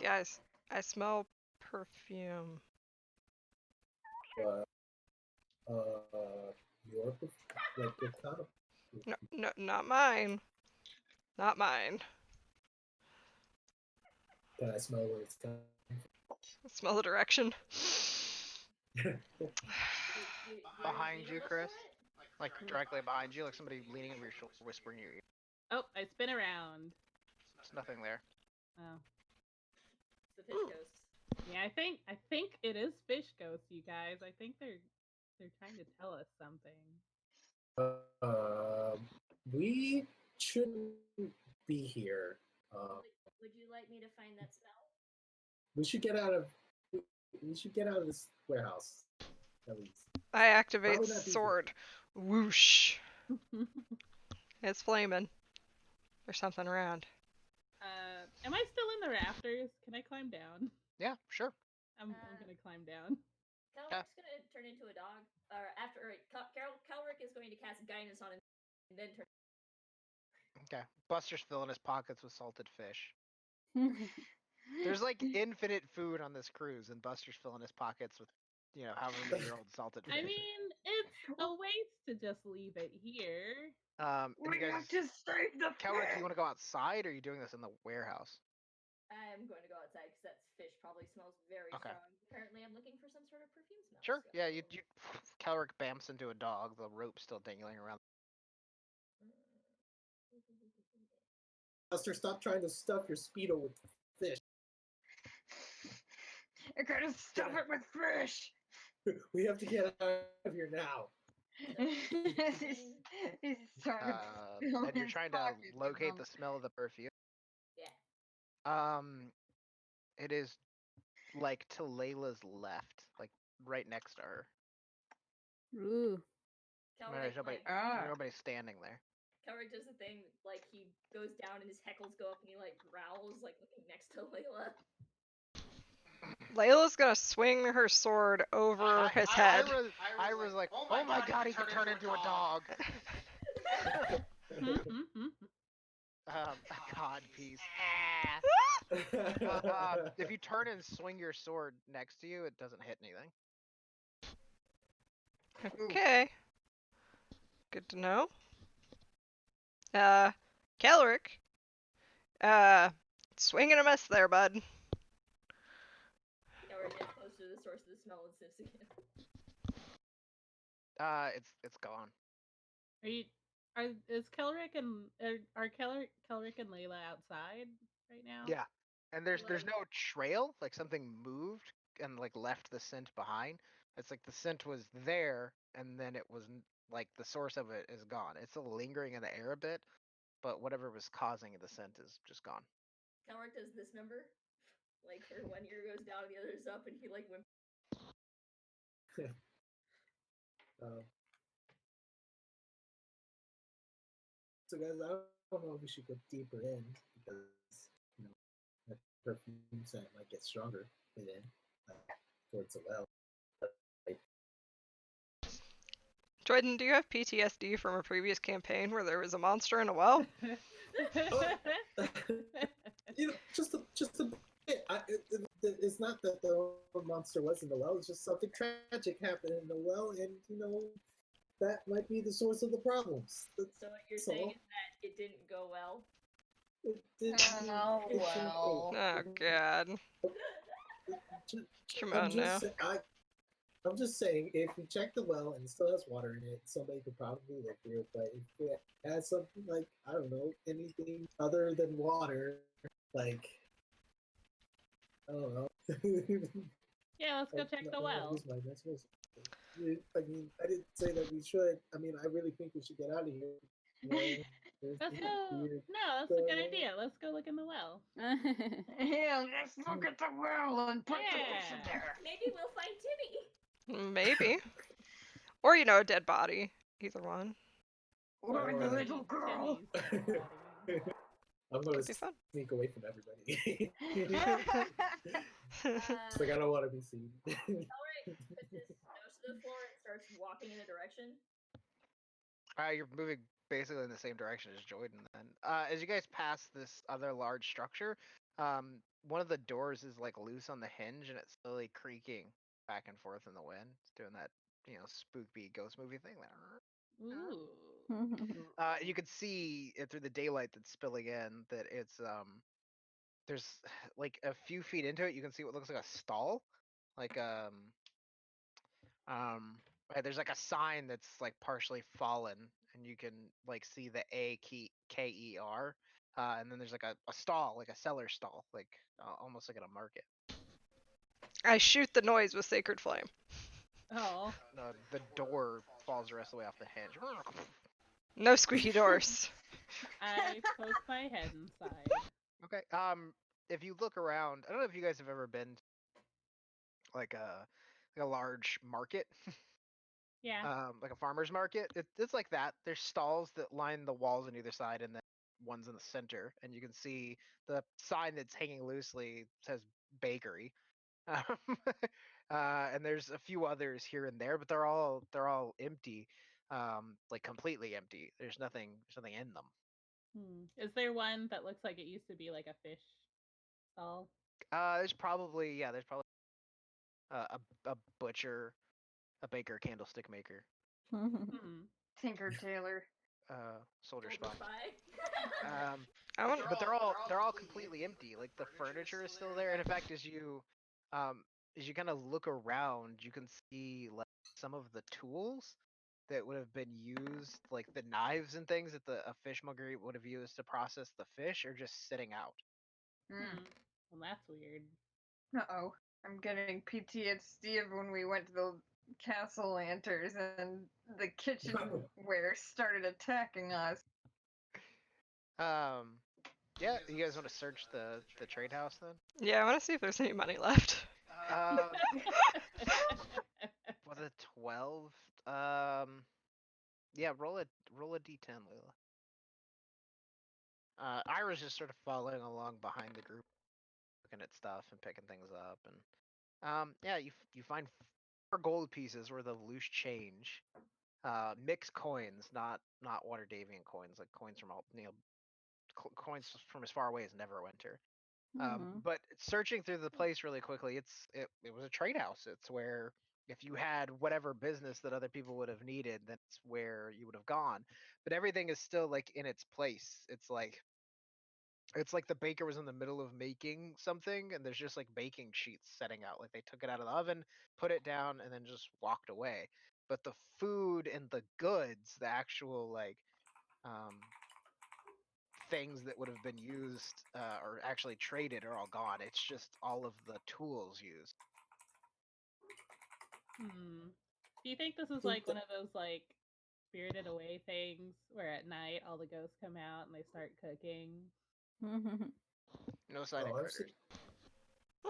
guys, I smell perfume. Your like what kind of? No, not mine. Not mine. Can I smell where it's coming? Smell the direction. Behind you, Chris. Like directly behind you, like somebody leaning over your shoulder, whispering in your ear. Oh, I spin around. There's nothing there. Oh. It's the fish ghosts. Yeah, I think it is fish ghosts, you guys. I think they're trying to tell us something. We shouldn't be here. Would you like me to find that smell? We should get out of this warehouse. At least. I activate Probably not sword. Whoosh. It's flaming. There's something around. Am I still in the rafters? Can I climb down? Yeah, sure. I'm gonna climb down. Calric's gonna turn into a dog. Calric is going to cast guidance on him and then turn. Okay. Buster's filling his pockets with salted fish. There's like infinite food on this cruise, and Buster's filling his pockets with, however many year old salted fish. I mean, it's a waste to just leave it here. And We you have guys, to save the Calric, fish. you want to go outside, or are you doing this in the warehouse? I'm going to go outside because that fish probably smells very Okay. strong. Apparently, I'm looking for some sort of perfume smell. Sure. so- Yeah, you Calric bamps into a dog, the rope still dangling around. Buster, stop trying to stuff your Speedo with fish. I gotta stuff it with fish. We have to get out of here now. He's trying to fill And you're his trying to pockets with locate them. the smell of the perfume. Yeah. It is like to Layla's left, like right next to her. Ooh. There's nobody, nobody's standing there. Calric does the thing, like he goes down and his heckles go up and he like growls, like looking next to Layla. Layla's gonna swing her sword over his head. Ira's like, oh my god, he can turn into a dog. A cod piece. If you turn and swing your sword next to you, it doesn't hit anything. Okay. Good to know. Calric. Swing and a miss there, bud. Calric gets close to the source of the smell and sniffs again. It's gone. Is Kelric and are Kelric and Layla outside right now? Yeah, and there's no trail, like something moved and like left the scent behind. It's like the scent was there, and then it was like the source of it is gone. It's still lingering in the air a bit, but whatever was causing the scent is just gone. Calric does this number, like her one ear goes down, the other's up, and he like whimpers. So guys, I don't know if we should go deeper in because that perfume scent might get stronger within towards the well. Jordan, do you have PTSD from a previous campaign where there was a monster in a well? Just a bit. It's not that the monster was in the well. It's just something tragic happened in the well, and that might be the source of the problems. So what you're saying is that it didn't go well? It didn't well. Oh god. Come on now. I'm just saying, if we check the well and it still has water in it, somebody could probably live here. But if it has something like, I don't know, anything other than water, like, I don't know. Yeah, let's go check the well. I mean, I didn't say that we should. I mean, I really think we should get out of here. Let's go. No, that's a good idea. Let's go look in the well. Yeah, let's look at the well and put the fish in there. Maybe we'll find Timmy. Maybe. Or, a dead body. Either one. Or the little girl. I'm going Could to be fun. sneak away from everybody. It's like, I don't want to be seen. Alright, put this nose to the floor and starts walking in a direction. You're moving basically in the same direction as Jordan then. As you guys pass this other large structure, one of the doors is like loose on the hinge and it's slowly creaking back and forth in the wind. It's doing that, spooky ghost movie thing there. Ooh. You can see it through the daylight that's spilling in that it's there's like a few feet into it you can see what looks like a stall. Like there's like a sign that's like partially fallen and you can like see the AKER And then there's like a stall, like a cellar stall, like almost like at a market. I shoot the noise with Sacred Flame. Oh. The door falls the rest of the way off the hinge. No squeaky doors. I poke my head inside. Okay. If you look around, I don't know if you guys have ever been to like a large market, Yeah. like a farmer's market. It's like that. There's stalls that line the walls on either side, and then one's in the center, and you can see the sign that's hanging loosely says bakery. Um, and there's a few others here and there, but they're all empty, like completely empty. There's nothing in them. Is there one that looks like it used to be like a fish stall? There's probably a butcher, a baker, candlestick maker, Tinker Tailor. soldier Soldier spy. spy. I want. But they're all completely empty. Like the furniture is still there, and in fact, as you kind of look around, you can see like some of the tools that would have been used, like the knives and things that a fishmonger would have used to process the fish, are just sitting out. Well, that's weird. Uh-oh. I'm getting PTSD of when we went to the castle lanterns and the kitchenware started attacking us. Yeah, you guys want to search the trade house then? Yeah, I want to see if there's any money left. Was it 12? Yeah, roll a d10, Layla. Ira's just sort of following along behind the group, looking at stuff and picking things up, and yeah, you find 4 gold pieces worth of loose change, mixed coins, not Water Davian coins, like coins from coins from as far away as Neverwinter. But searching through the place really quickly, it was a trade house. It's where if you had whatever business that other people would have needed, that's where you would have gone. But everything is still like in its place. It's like the baker was in the middle of making something, and there's just like baking sheets setting out. Like they took it out of the oven, put it down, and then just walked away. But the food and the goods, the actual like things that would have been used or actually traded, are all gone. It's just all of the tools used. Do you think this is like one of those like Spirited Away things where at night all the ghosts come out and they start cooking? No sign of critters.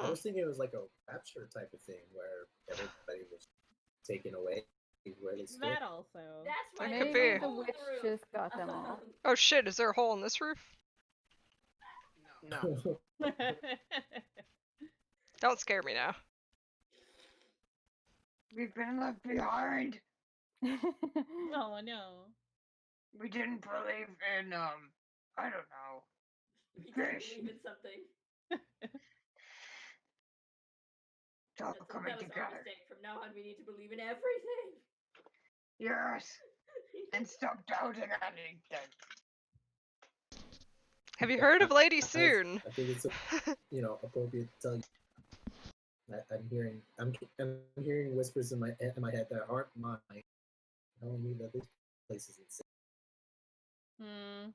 I was thinking it was like a rapture type of thing where everybody was taken away where they stood. That also. That's why That could Maybe be. the witch just got them all. Oh shit! Is there a hole in this roof? No. Don't scare me now. We've been left behind. Oh no. We didn't believe in I don't know. We didn't Fish. believe in something. It's all That coming was our together. mistake. From now on, we need to believe in everything. Yes. And stop doubting anything. Have you heard of Lady I Soon? think it's appropriate to tell you. I'm hearing whispers in my head that aren't mine, telling me that this place is insane.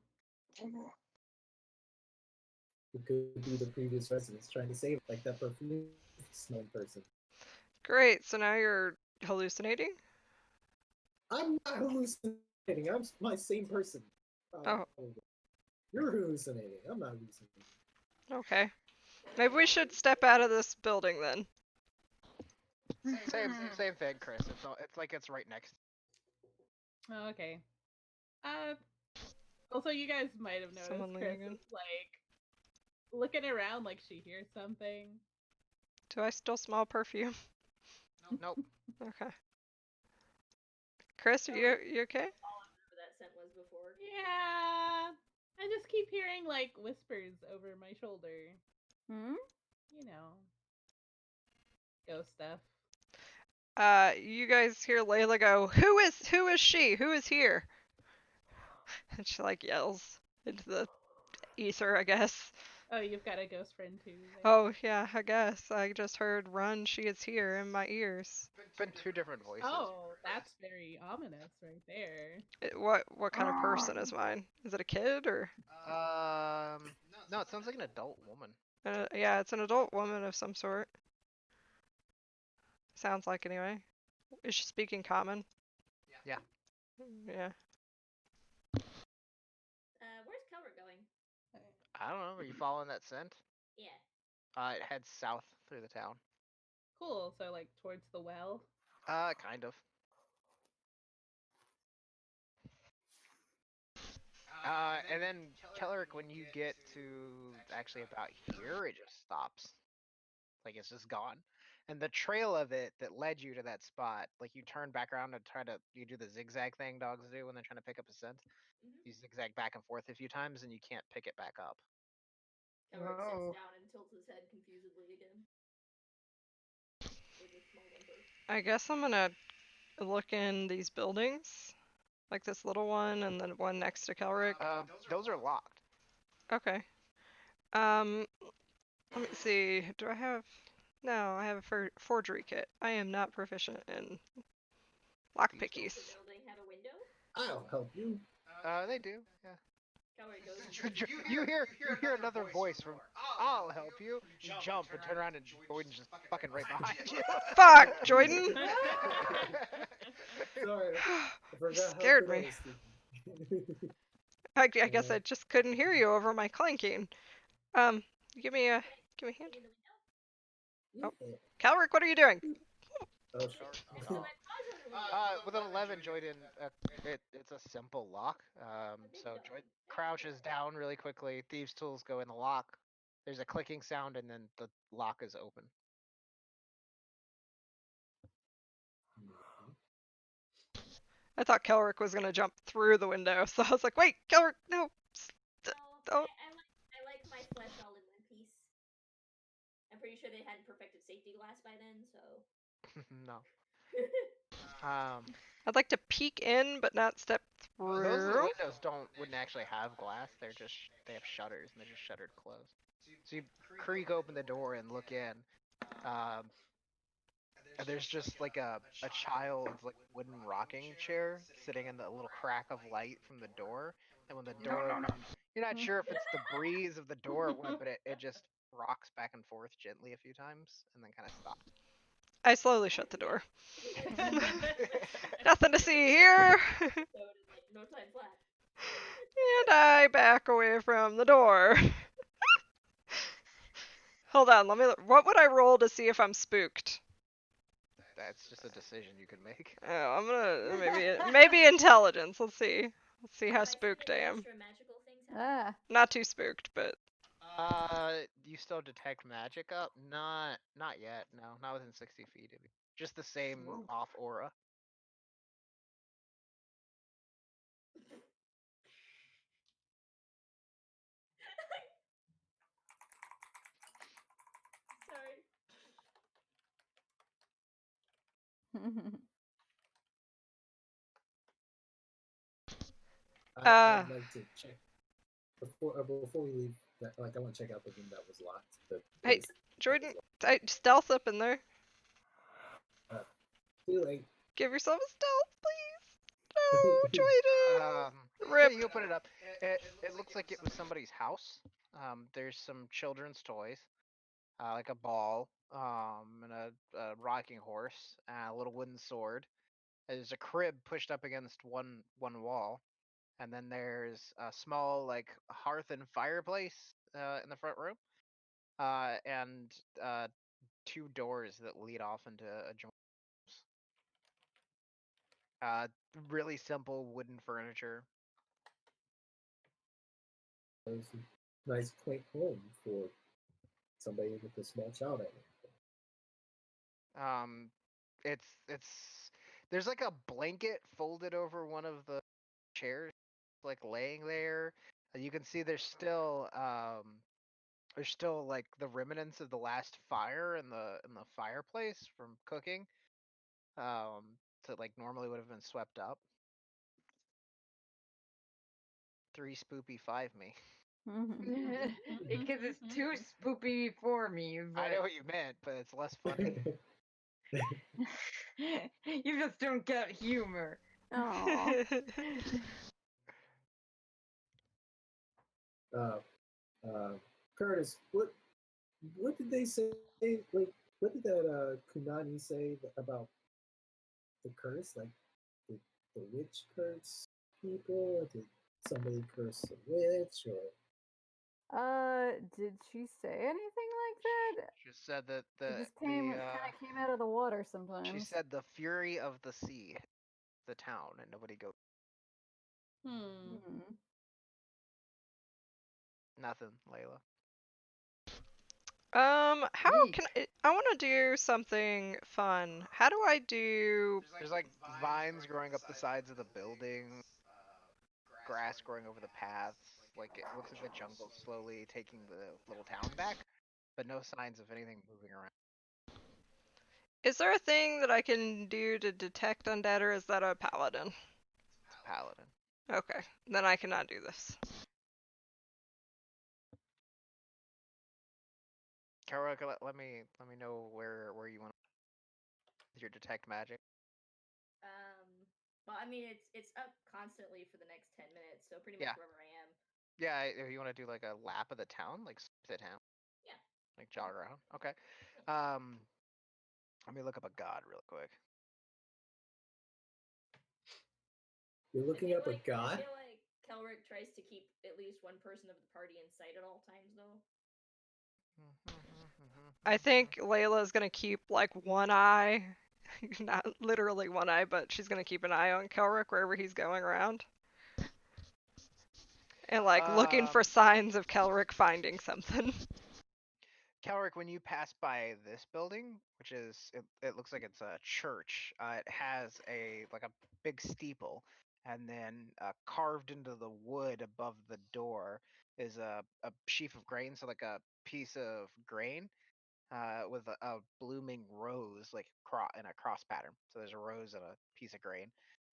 It could be the previous residents trying to save, like that perfume smelling person. Great. So now you're hallucinating? I'm not hallucinating. I'm my same person. Oh. You're hallucinating. I'm not hallucinating. Okay. Maybe we should step out of this building then. Same thing, Chris. It's like it's right next. Oh, okay. Also, you guys might have noticed Someone Chris leaving. is like looking around like she hears something. Do I still smell perfume? Nope. Okay. Chris, are you okay? Whatever that scent was before. Yeah. I just keep hearing like whispers over my shoulder. You know. Ghost stuff. You guys hear Layla go, who is she? Who is here? And she like yells into the ether, I guess. Oh, you've got a ghost friend too. There. Oh, yeah, I guess. I just heard "Run, she is here" in my ears. Been two different voices. Oh, that's very ominous right there. What kind of person is mine? Is it a kid or? No, it sounds like an adult woman. Yeah, it's an adult woman of some sort. Sounds like anyway. Is she speaking common? Yeah. Yeah. Where's Kelmer going? I don't know. Are you following that scent? Yeah. It heads south through the town. Cool. So like towards the well. Kind of. And then Kellerick, when you get to actually about here, it just stops. Like it's just gone. And the trail of it that led you to that spot, like you turn back around and you do the zigzag thing dogs do when they're trying to pick up a scent. Mhm. You zigzag back and forth a few times and you can't pick it back up. Kelmer Whoa. sits down and tilts his head confusedly again. With a small whimper. I guess I'm gonna look in these buildings. Like this little one and then one next to Kelrick. Those are locked. Okay. Let me see. Do I have... No, I have a forgery kit. I am not proficient in lockpickies. Does the building have a window? I'll help you. They do, yeah. Kelmer goes. you hear another voice from "I'll help you." You jump and turn around and Jordan's just fucking right behind you. Fuck, Jordan! Sorry, I forgot how Scared good I me. was speaking. I guess I just couldn't hear you over my clanking. Give me a hand. Oh. Calric, what are you doing? Oh, shit. So my paws on the window. With an 11, Jordan, it's a simple lock. So Jordan crouches down really quickly. Thieves' tools go in the lock. There's a clicking sound, and then the lock is open. I thought Kelric was gonna jump through the window, so I was like, wait, Kelric, no. No, I like my flesh all in one piece. I'm pretty sure they hadn't perfected safety glass by then, so. No. I'd like to peek in, but not step through. Those windows wouldn't actually have glass. They have shutters, and they're just shuttered closed. So you creak open the door and look in. And there's just like a child's like wooden rocking chair sitting in the little crack of light from the door. And when the door opens, you're not sure if it's the breeze of the door or what, but it just rocks back and forth gently a few times and then kind of stops. I slowly shut the door. Nothing to see here. So it is like no time flat. And I back away from the door. Hold on, what would I roll to see if I'm spooked? That's just a decision you can make. Oh, I'm gonna maybe intelligence. Let's see how spooked I am. Extra magical things happen. Not too spooked, but You still detect magic up? Not yet. No, not within 60 feet. Just the same off aura. Sorry. I'd like to check before we leave. Like I want to check out the room that was locked. Hey, Jordan, stealth up in there. Too late. Give yourself a stealth, please. No, Jordan. Rip. Yeah, you open it up. It looks like it was somebody's house. There's some children's toys, like a ball, and a rocking horse, and a little wooden sword. There's a crib pushed up against one wall, and then there's a small like hearth and fireplace in the front room, and two doors that lead off into adjoining rooms. Really simple wooden furniture. Nice quaint home for somebody with a small child. It's there's like a blanket folded over one of the chairs, like laying there. You can see there's still like the remnants of the last fire in the fireplace from cooking. So like normally would have been swept up. 3 spoopy 5 me. Because it's too spoopy for me. But I know what you meant, but it's less funny. you just don't get humor. Aw. Curtis, what did they say? Like, what did that Kunani say about the curse? Like, did the witch curse people? Or did somebody curse the witch? Or Did she say anything like that? She said that It just kind of came out of the water sometimes. she said the fury of the sea, the town, and nobody goes. Nothing, Layla. How can I want to do something fun. How do I do... There's like vines growing up the sides of the building, grass growing over the paths. Like it looks like the jungle's slowly taking the little town back, but no signs of anything moving around. Is there a thing that I can do to detect undead, or is that a paladin? It's a paladin. Okay, then I cannot do this. Kara, let me know where you want to your detect magic. Well, I mean, it's up constantly for the next 10 minutes, so pretty much Yeah. wherever I am. Yeah, if you want to do like a lap of the town, like the town. Yeah. Like jog around. Okay. Let me look up a god real quick. you're looking up a god? I feel like Kelric tries to keep at least one person of the party in sight at all times, though. I think Layla's gonna keep like one eye, not literally one eye, but she's gonna keep an eye on Kelric wherever he's going around. And like looking for signs of Kelric finding something. Kelric, when you pass by this building, which is it looks like it's a church. It has a big steeple, and then carved into the wood above the door is a sheaf of grain, so like a piece of grain with a blooming rose like in a cross pattern. So there's a rose and a piece of grain,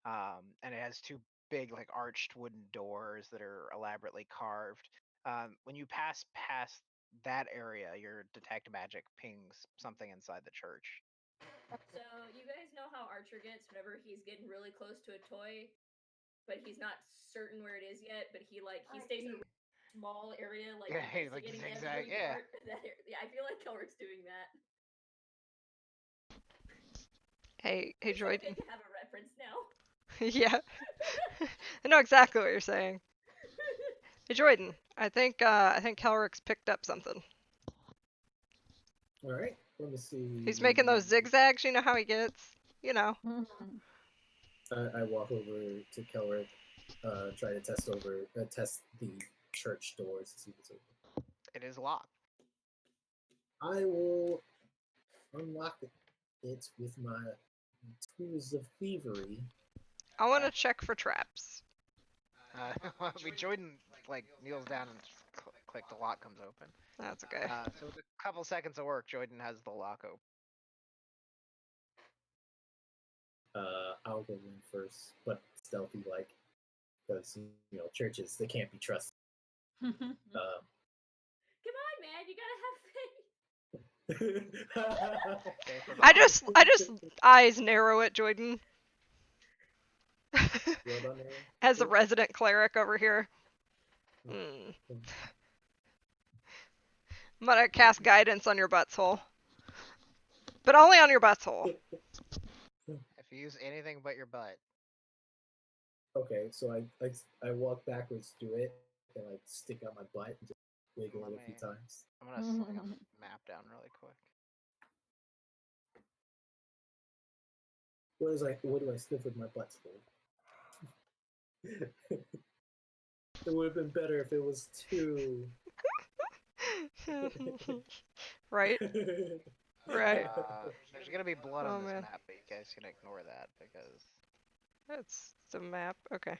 and it has two big like arched wooden doors that are elaborately carved. When you pass past that area, your detect magic pings something inside the church. So you guys know how Archer gets whenever he's getting really close to a toy, but he's not certain where it is yet. But he stays in a small area, like Yeah, like investigating zigzag. every Yeah. part of that area. Yeah, I feel like Kelric's doing that. Hey, It's so Jordan. good to have a reference now. Yeah. I know exactly what you're saying. Hey, Jordan. I think Kelric's picked up something. All right, let me see. He's making those zigzags. You know how he gets. You know. I walk over to Kelric, try to test the church doors to see if it's open. It is locked. I will unlock it with my tools of thievery. I want to check for traps. Jordan kneels down and click. The lock comes open. That's okay. So with a couple seconds of work, Jordan has the lock open. I'll go in first, but stealthy like, because churches, they can't be trusted. Come on, man, you gotta have faith. I just eyes narrow at Jordan. As a resident cleric over here. I'm gonna cast guidance on your butthole. But only on your butthole. If you use anything but your butt. Okay, so I walk backwards through it and stick out my butt and just wiggle it a few times. I'm gonna sling a map down really quick. What do I sniff with my butt for? It would have been better if it was two. Right? Right. There's gonna be blood on this map, but you guys can ignore that because that's the map. Okay.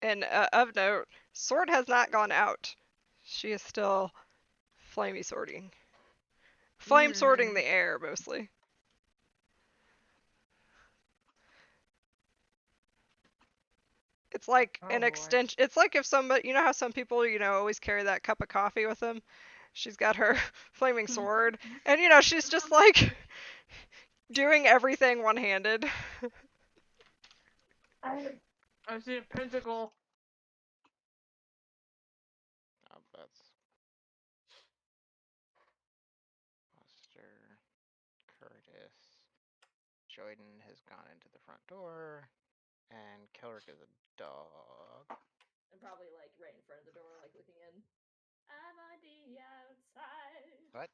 And of note, sword has not gone out. She is still flamey sorting. Flame sorting the air mostly. It's like Oh, an boy. extension. It's like if somebody, you know how some people, always carry that cup of coffee with them? She's got her flaming sword. And, she's just like doing everything one-handed. I see a pentacle. Oh, that's Buster, Curtis. Jordan has gone into the front door, and Kelrick is a dog. I'm probably like right in front of the door, like looking in. I'm on the outside. What?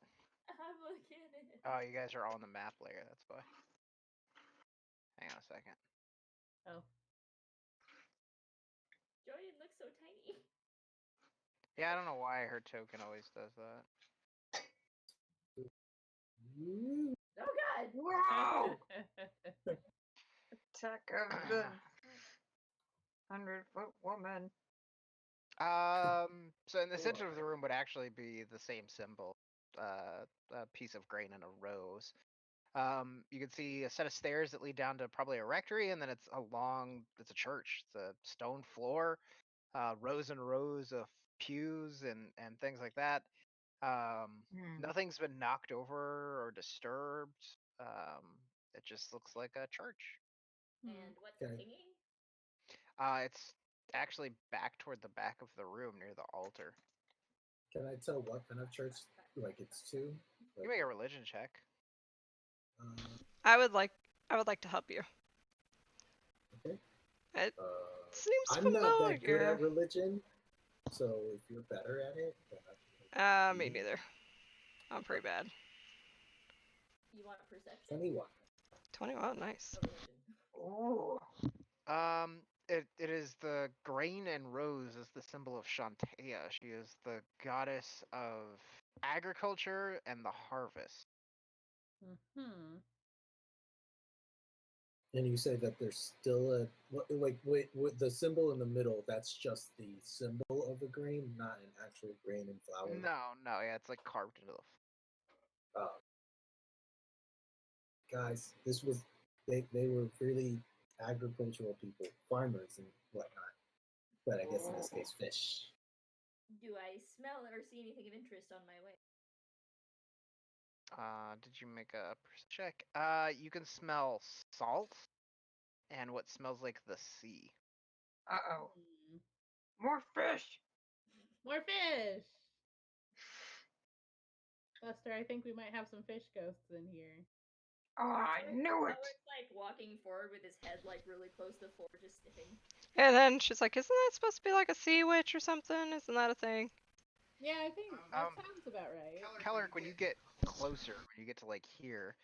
I'm looking in. Oh, you guys are all on the map layer. That's why. Hang on a second. Oh. Jordan looks so tiny. Yeah, I don't know why her token always does that. Oh God! Wow! Attack of the 100-foot woman. So in the center of the room would actually be the same symbol, a piece of grain and a rose. You can see a set of stairs that lead down to probably a rectory, and then it's a church. It's a stone floor, rows and rows of pews and things like that. Nothing's been knocked over or disturbed. It just looks like a church. And what's Okay. pinging? It's actually back toward the back of the room near the altar. Can I tell what kind of church like it's to? Like, You make a religion check. I would like to help you. Okay. It seems I'm not that good familiar. at religion, so if you're better at it, then I can Me neither. I'm pretty bad. You want perception? 21. 21, nice. Or religion? Oh. It is the grain and rose is the symbol of Shantea. She is the goddess of agriculture and the harvest. Mm-hmm. And you say that there's still a wait, the symbol in the middle. That's just the symbol of the grain, not an actual grain and flour. No, yeah, it's like carved into the. Guys, this was they were really agricultural people, farmers and whatnot. But I guess in this case, fish. Do I smell or see anything of interest on my way? Did you make a check? You can smell salt and what smells like the sea. Uh-oh. More fish! More fish! Buster, I think we might have some fish ghosts in here. Oh, I knew it! Kelrick's like walking forward with his head like really close to the floor, just sniffing. And then she's like, isn't that supposed to be like a sea witch or something? Isn't that a thing? Yeah, I think that sounds about right. Kelrick, when you get closer, when you get to like here,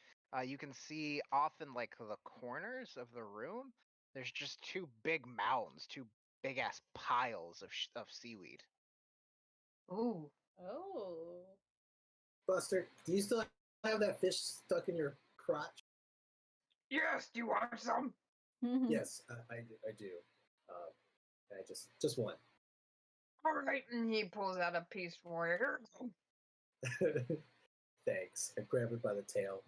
you can see off in like the corners of the room, there's just two big mounds, two big ass piles of seaweed. Ooh. Oh. Buster, do you still have that fish stuck in your crotch? Yes, do you want some? Yes, I do. I just one. Alright, and he pulls out a piece for you. Thanks. I grab it by the tail.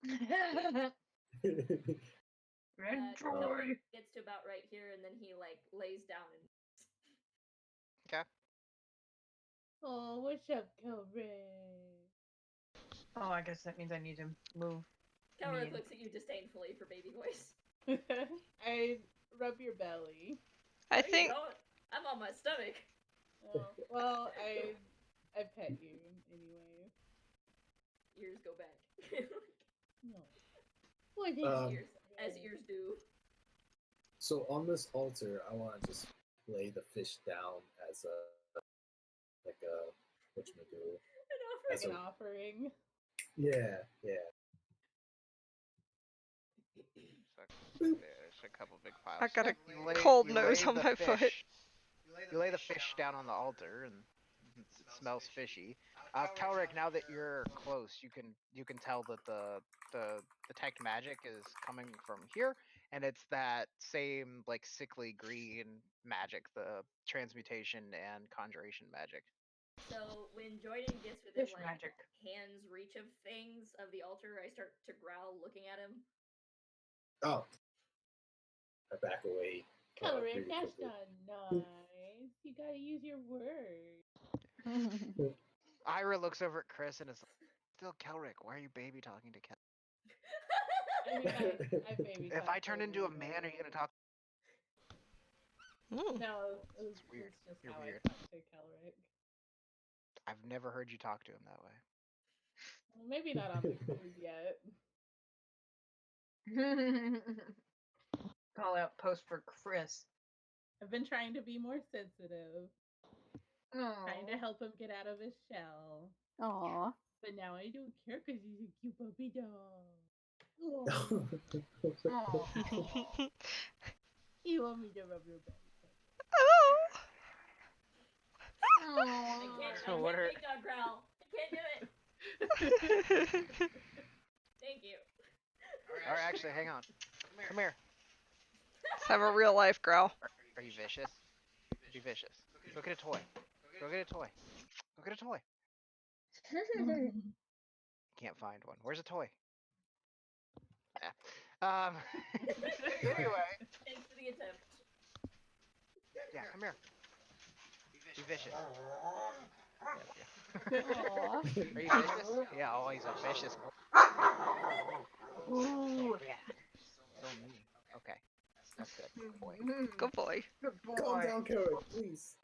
Enjoy! Kelrick gets to about right here, and then he like lays down and. Okay. Oh, what's up, Kelrick? Oh, I guess that means I need to move. Kelrick looks at you disdainfully for baby voice. I rub your belly. I No, you think don't. I'm on my stomach. Oh, well, I pet you anyway. Ears go back. No. What did Ears, as ears do. So on this altar, I want to just lay the fish down as a whatchamacallit. Like an offering. Yeah. There's a couple big piles. I got a You lay- cold you nose lay on the my foot. fish- You lay the fish down on the altar, and it smells fishy. Kelrick, now that you're close, you can tell that the detect magic is coming from here, and it's that same like sickly green magic, the transmutation and conjuration magic. So when Jordan gets within Fish like magic. hands reach of things of the altar, I start to growl, looking at him. Oh, I back away Kelric, pretty that's quickly. not nice. You gotta use your words. Ira looks over at Chris and is like, still Kelric. Why are you baby talking to Kel? I mean, I baby If talk I turn to into a him man, are you gonna anyway. talk? No, It's weird. it's just You're how weird. I talk to Kelric. I've never heard you talk to him that way. Well, maybe not on the cruise yet. Call out post for Chris. I've been trying to be more sensitive, trying to Oh. help him get out of his shell. Aw. But now I don't care because he's a cute puppy dog. Oh. You want me to rub your belly? I So can't what are- make dog growl. I can't do it. Thank you. Or actually, hang on. Come here. Let's have a real life growl. Are you vicious? Be vicious. Go get a toy. Go get a toy. Go get a toy. Can't find one. Where's a toy? Anyway. Thanks for the attempt. Yeah, come here. Be vicious. Aw. Are you vicious? Yeah, oh, he's a vicious. Ooh. Yeah. So mean. Okay. That's good. Good boy. Good boy. Good Calm boy. down, Carrot, please.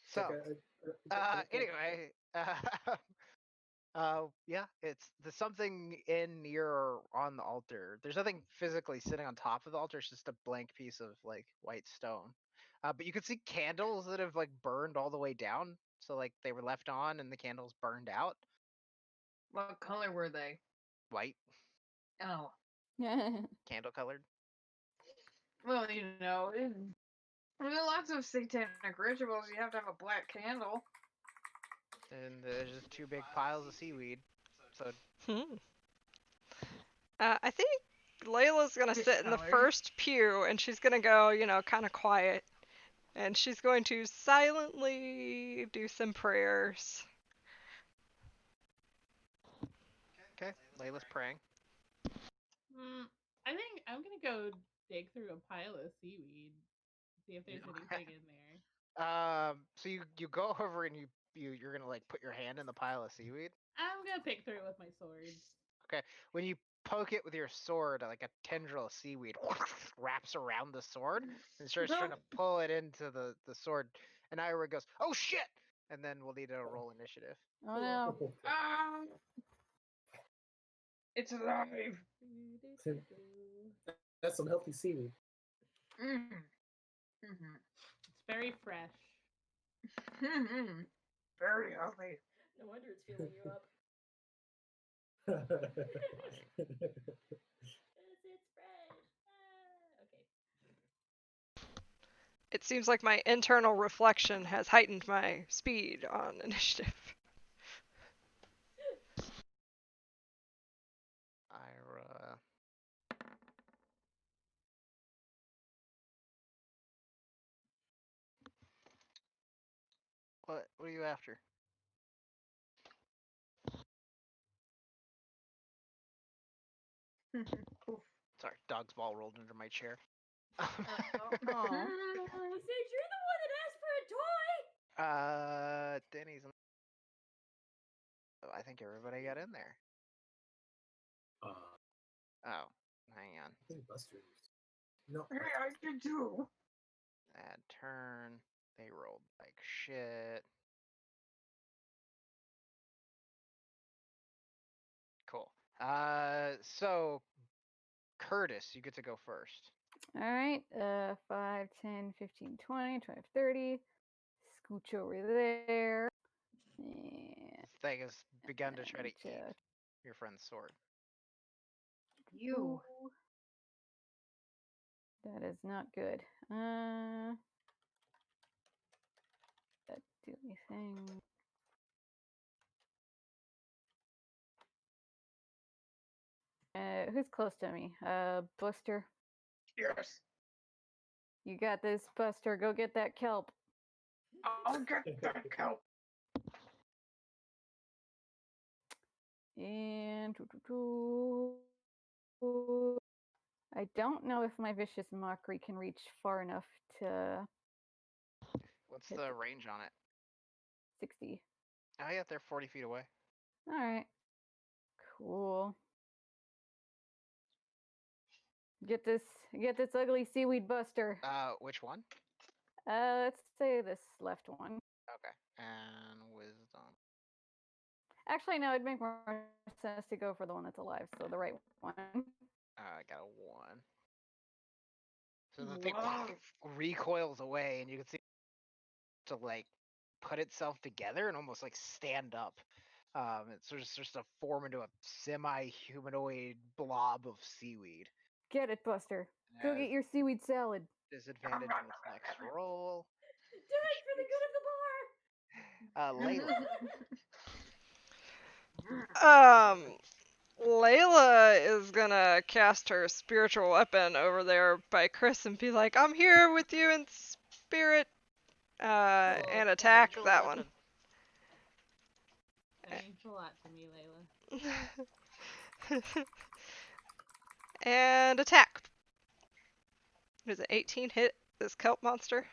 So, anyway, yeah, it's there's something in near or on the altar. There's nothing physically sitting on top of the altar. It's just a blank piece of like white stone. But you can see candles that have like burned all the way down. So like they were left on and the candles burned out. What color were they? White, Oh. candle colored. Well, you know, in lots of satanic rituals, you have to have a black candle. And there's just two big piles of seaweed. So I think Layla's gonna Fish sit in the colored. first pew and she's gonna go, kind of quiet. And she's going to silently do some prayers. okay, Layla's praying. I think I'm gonna go dig through a pile of seaweed, see if there's anything in there. So you go over and you're gonna like put your hand in the pile of seaweed. I'm gonna pick through it with my sword. Okay, when you poke it with your sword, like a tendril of seaweed wraps around the sword and starts trying to pull it into the sword. And Ira goes, "Oh shit!" And then we'll need a roll initiative. Oh no. Ah! It's alive. That's some healthy seaweed. Mm-hmm. It's very fresh. Mm-hmm. Very healthy. No wonder it's filling you up. It's fresh. Okay. It seems like my internal reflection has heightened my speed on initiative. Ira. What are you after? Sorry, dog's ball rolled under my chair. Aw. He said you're the one that asked for a toy. Denny's. I think everybody got in there. Oh, hang on. I think Buster used. No. Hey, I did too. Add turn. They rolled like shit. Cool. So Curtis, you get to go first. All right. 5, 10, 15, 20, 25, 30. Scooch over there. And This thing has begun to try to eat just your friend's sword. You. That is not good. That do anything? Who's close to me? Buster. Yes. You got this, Buster. Go get that kelp. I'll get that kelp. And I don't know if my vicious mockery can reach far enough to What's hit the the range on it? 60. Oh yeah, they're 40 feet away. All right. Cool. Get this ugly seaweed buster. Which one? Let's say this left one. Okay. And wisdom. Actually, no, it'd make more sense to go for the one that's alive, so the right one. I got a 1. So the thing Whoa. recoils away, and you can see it to like put itself together and almost like stand up. It's just to form into a semi-humanoid blob of seaweed. Get it, Buster. Go Has get your seaweed salad. disadvantage on its next roll. Do it for the good of the bar. Layla. Layla is gonna cast her spiritual weapon over there by Chris and be like, I'm here with you in spirit, and attack Spiritual that weapon. That means a lot to me, Layla. one. And attack. Does an 18 hit this kelp monster?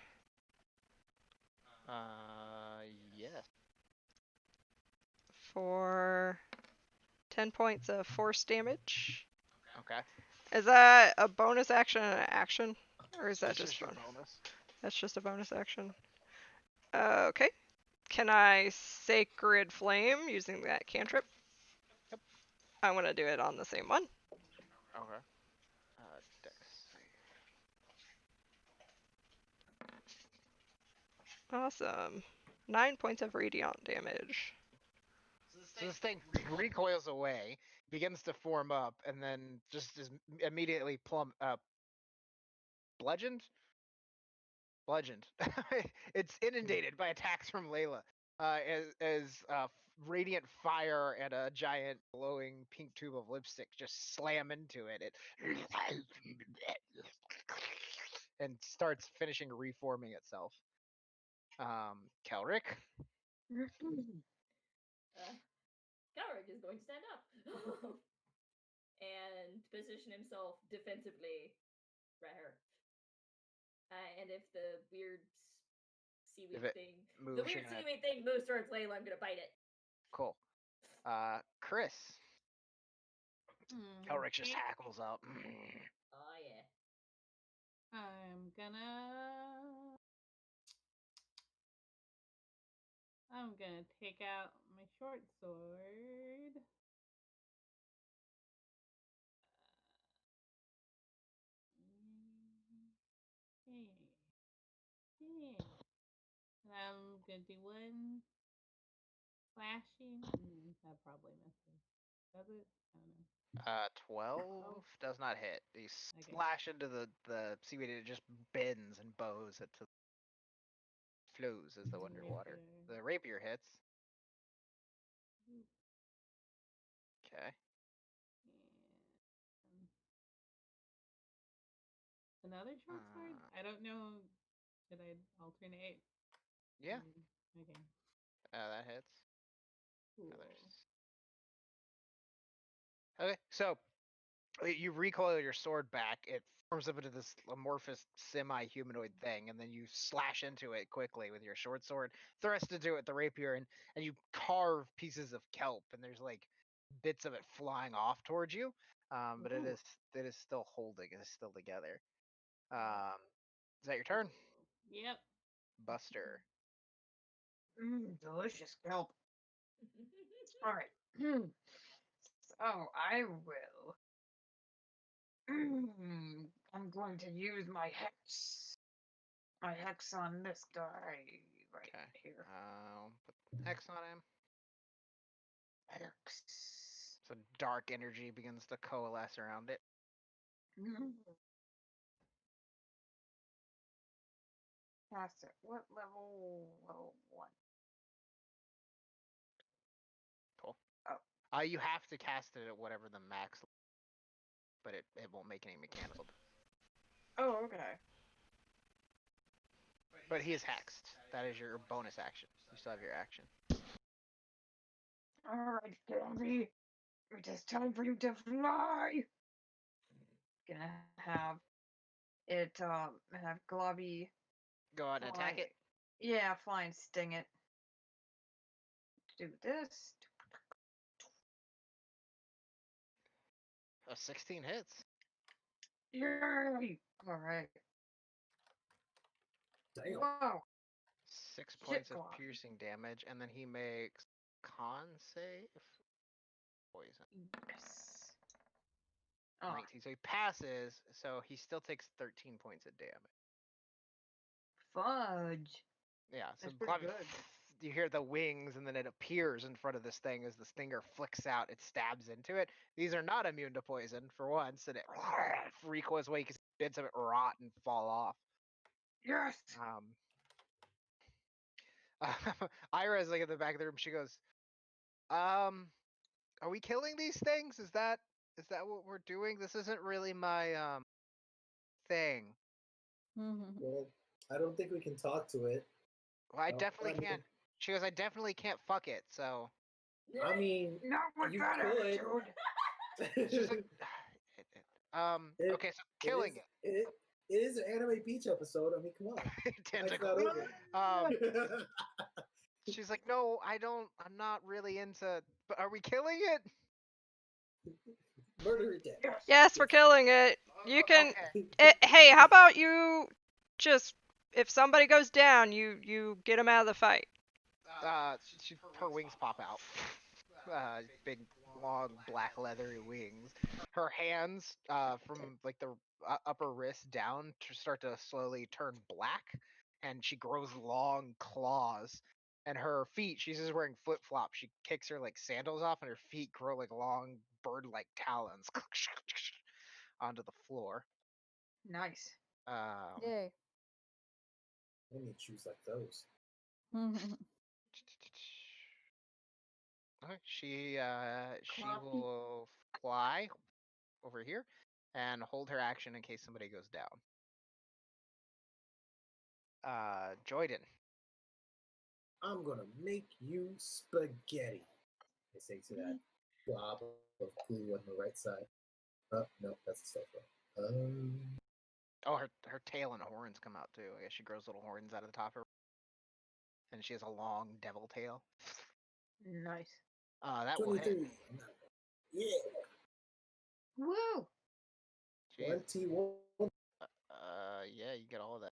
Yes. For 10 points of force damage. Okay. Is that a bonus action and an action? Or is that That's just your bonus? bonus. That's just a bonus action. Okay. Can I Sacred Flame using that cantrip? Yep. I'm gonna do it on the same one. Okay. Dex. Awesome. 9 points of radiant damage. So this thing recoils away, begins to form up, and then just is immediately bludgeoned. Bludgeoned. It's inundated by attacks from Layla, as radiant fire and a giant glowing pink tube of lipstick just slam into it. It and starts finishing reforming itself. Kelrick. Cowrick is going to stand up and position himself defensively right here. And if the weird seaweed If it thing, moves, the weird seaweed thing moves towards Layla, I'm gonna bite it. Cool. Chris. Kelrick just Okay. hackles up. Oh yeah. I'm gonna take out my short sword. Yeah. And I'm gonna do one slashing. That probably misses. Does it? I don't know. 12 does not hit. You slash into the seaweed and it just bends and bows it to flows as the underwater. Rapier. The rapier hits. Okay. And another short sword? I don't know. Should I alternate? Yeah. Okay. That hits. Cool. Okay, so you recoil your sword back. It forms up into this amorphous semi-humanoid thing, and then you slash into it quickly with your short sword, thrust into it with the rapier, and you carve pieces of kelp, and there's like bits of it flying off towards you. But it is still holding. It is still together. Is that your turn? Yep. Buster. Delicious kelp. All right. So I will. I'm going to use my hex. My hex on this guy right here. Put Hex on him. Hex. So dark energy begins to coalesce around it. Cast it. What level? Level 1. Cool. Oh. You have to cast it at whatever the max, but it won't make any mechanical. Oh, okay. But he is hexed. That is your bonus action. You still have your action. Alright, Gabby. It is time for you to fly. gonna have it have Globby Go on and attack fly- it. Yeah, fly and sting it. Do this. Oh, 16 hits. Yay! Alright. Damn. Whoa! 6 Shit, points of Globby. piercing damage, and then he makes con save. Poison. Yes. Oh, 19. So he passes, so he still takes 13 points of damage. fudge. Yeah, so That's pretty good. you hear the wings, and then it appears in front of this thing as the stinger flicks out. It stabs into it. These are not immune to poison for once, and it recoils away. You can see bits of it rot and fall off. Yes! Ira's like at the back of the room. She goes, "Are we killing these things? Is that what we're doing? This isn't really my thing." Well, I don't think we can talk to it. Well, I No, definitely I mean- can't. She goes, "I definitely can't fuck it." So I mean, Not with you that could. attitude. she's like, It- okay, so killing it. It is an anime beach episode. I mean, come on. Life's Tentacle. not over. She's like, "No, I'm not really into. But are we killing it?" Murder it dead. Yes, we're killing it. You can. Okay. Hey, how about you just, if somebody goes down, you get them out of the fight. Her wings pop out. Big, long, black, leathery wings. Her hands, from like the upper wrist down, start to slowly turn black, and she grows long claws. And her feet, she's just wearing flip flops. She kicks her like sandals off, and her feet grow like long bird-like talons onto the floor. Nice. Yay. I need shoes like those. Okay, she Cloppy. will fly over here and hold her action in case somebody goes down. Joyden. I'm gonna make you spaghetti. I say to that blob of glue on the right side. Oh no, that's the sofa. Oh, her tail and horns come out too. I guess she grows little horns out of the top of her, and she has a long devil tail. Nice. That will hit. 23. Yeah. Woo! Jeez. 21. Yeah, you get all of that.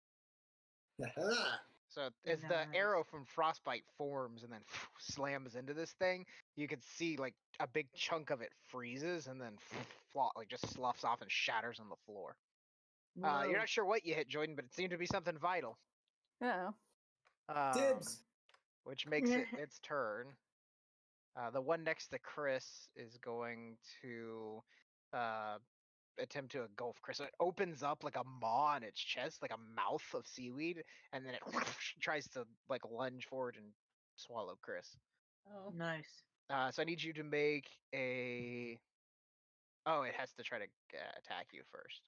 Haha. So as the Nice. arrow from Frostbite forms and then slams into this thing, you can see like a big chunk of it freezes and then like just sloughs off and shatters on the floor. You're not sure what you hit, Jordan, but it seemed to be something vital. Uh-oh. Dibs. Which makes it its turn. The one next to Chris is going to attempt to engulf Chris. So it opens up like a maw on its chest, like a mouth of seaweed, and then it tries to like lunge forward and swallow Chris. Oh. Nice. So I need you to make a. Oh, it has to try to attack you first.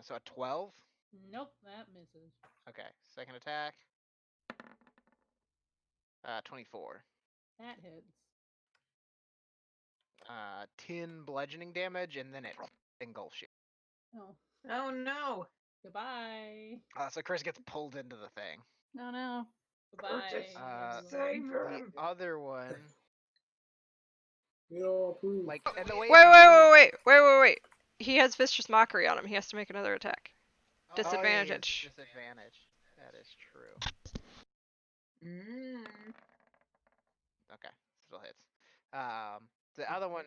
So a 12. Nope, that misses. Okay, second attack. 24. That hits. 10 bludgeoning damage, and then it engulfs you. Oh. Oh no. Goodbye. So Chris gets pulled into the thing. No, no. Goodbye. Curtis, everyone. save The him. other one, You don't approve. like, and the way. Wait. He has vicious mockery on him. He has to make another attack. Oh, yeah, Disadvantage. Disadvantage. That is true. Mm. Okay, still hits. The other one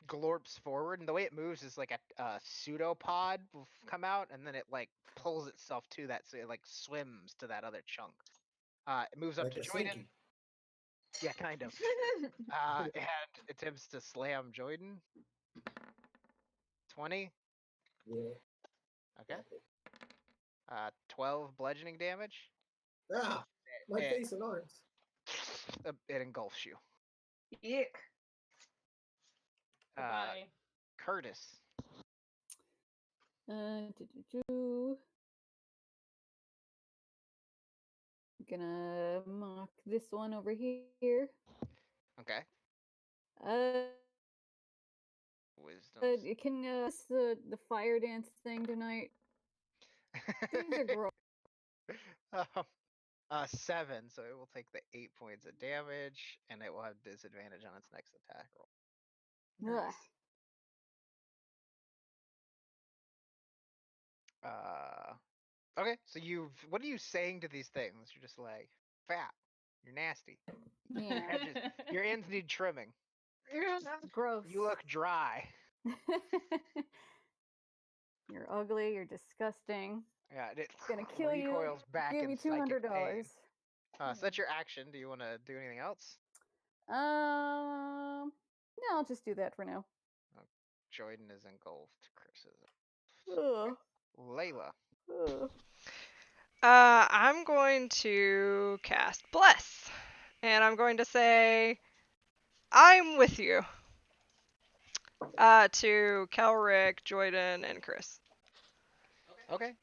glorps forward, and the way it moves is like a pseudopod will come out, and then it like pulls itself to that, so it like swims to that other chunk. It moves up Like to a Joyden. sinky. Yeah, kind of. And attempts to slam Joyden. 20. Yeah. Okay. 12 bludgeoning damage. Ah, my It- face and arms. It engulfs you. Ick. Goodbye. Curtis. Gonna mock this one over here. Okay. Uh, Wisdom. systems. Can the fire dance thing tonight? These are gross. 7, so it will take the 8 points of damage, and it will have disadvantage on its next attack roll. Nice. Okay, so what are you saying to these things? You're just like, fat, you're nasty. Yeah. Your ends need trimming. Gross. You look dry. You're ugly. You're disgusting. Yeah, it Gonna kill recoils you. back Give in me psychic pain. $200. So that's your action. Do you want to do anything else? No, I'll just do that for now. Jordan is engulfed. Chris is Ugh. Layla. Ugh. I'm going to cast Bless. And I'm going to say, I'm with you. To Kelrick, Jordan, and Chris. Okay.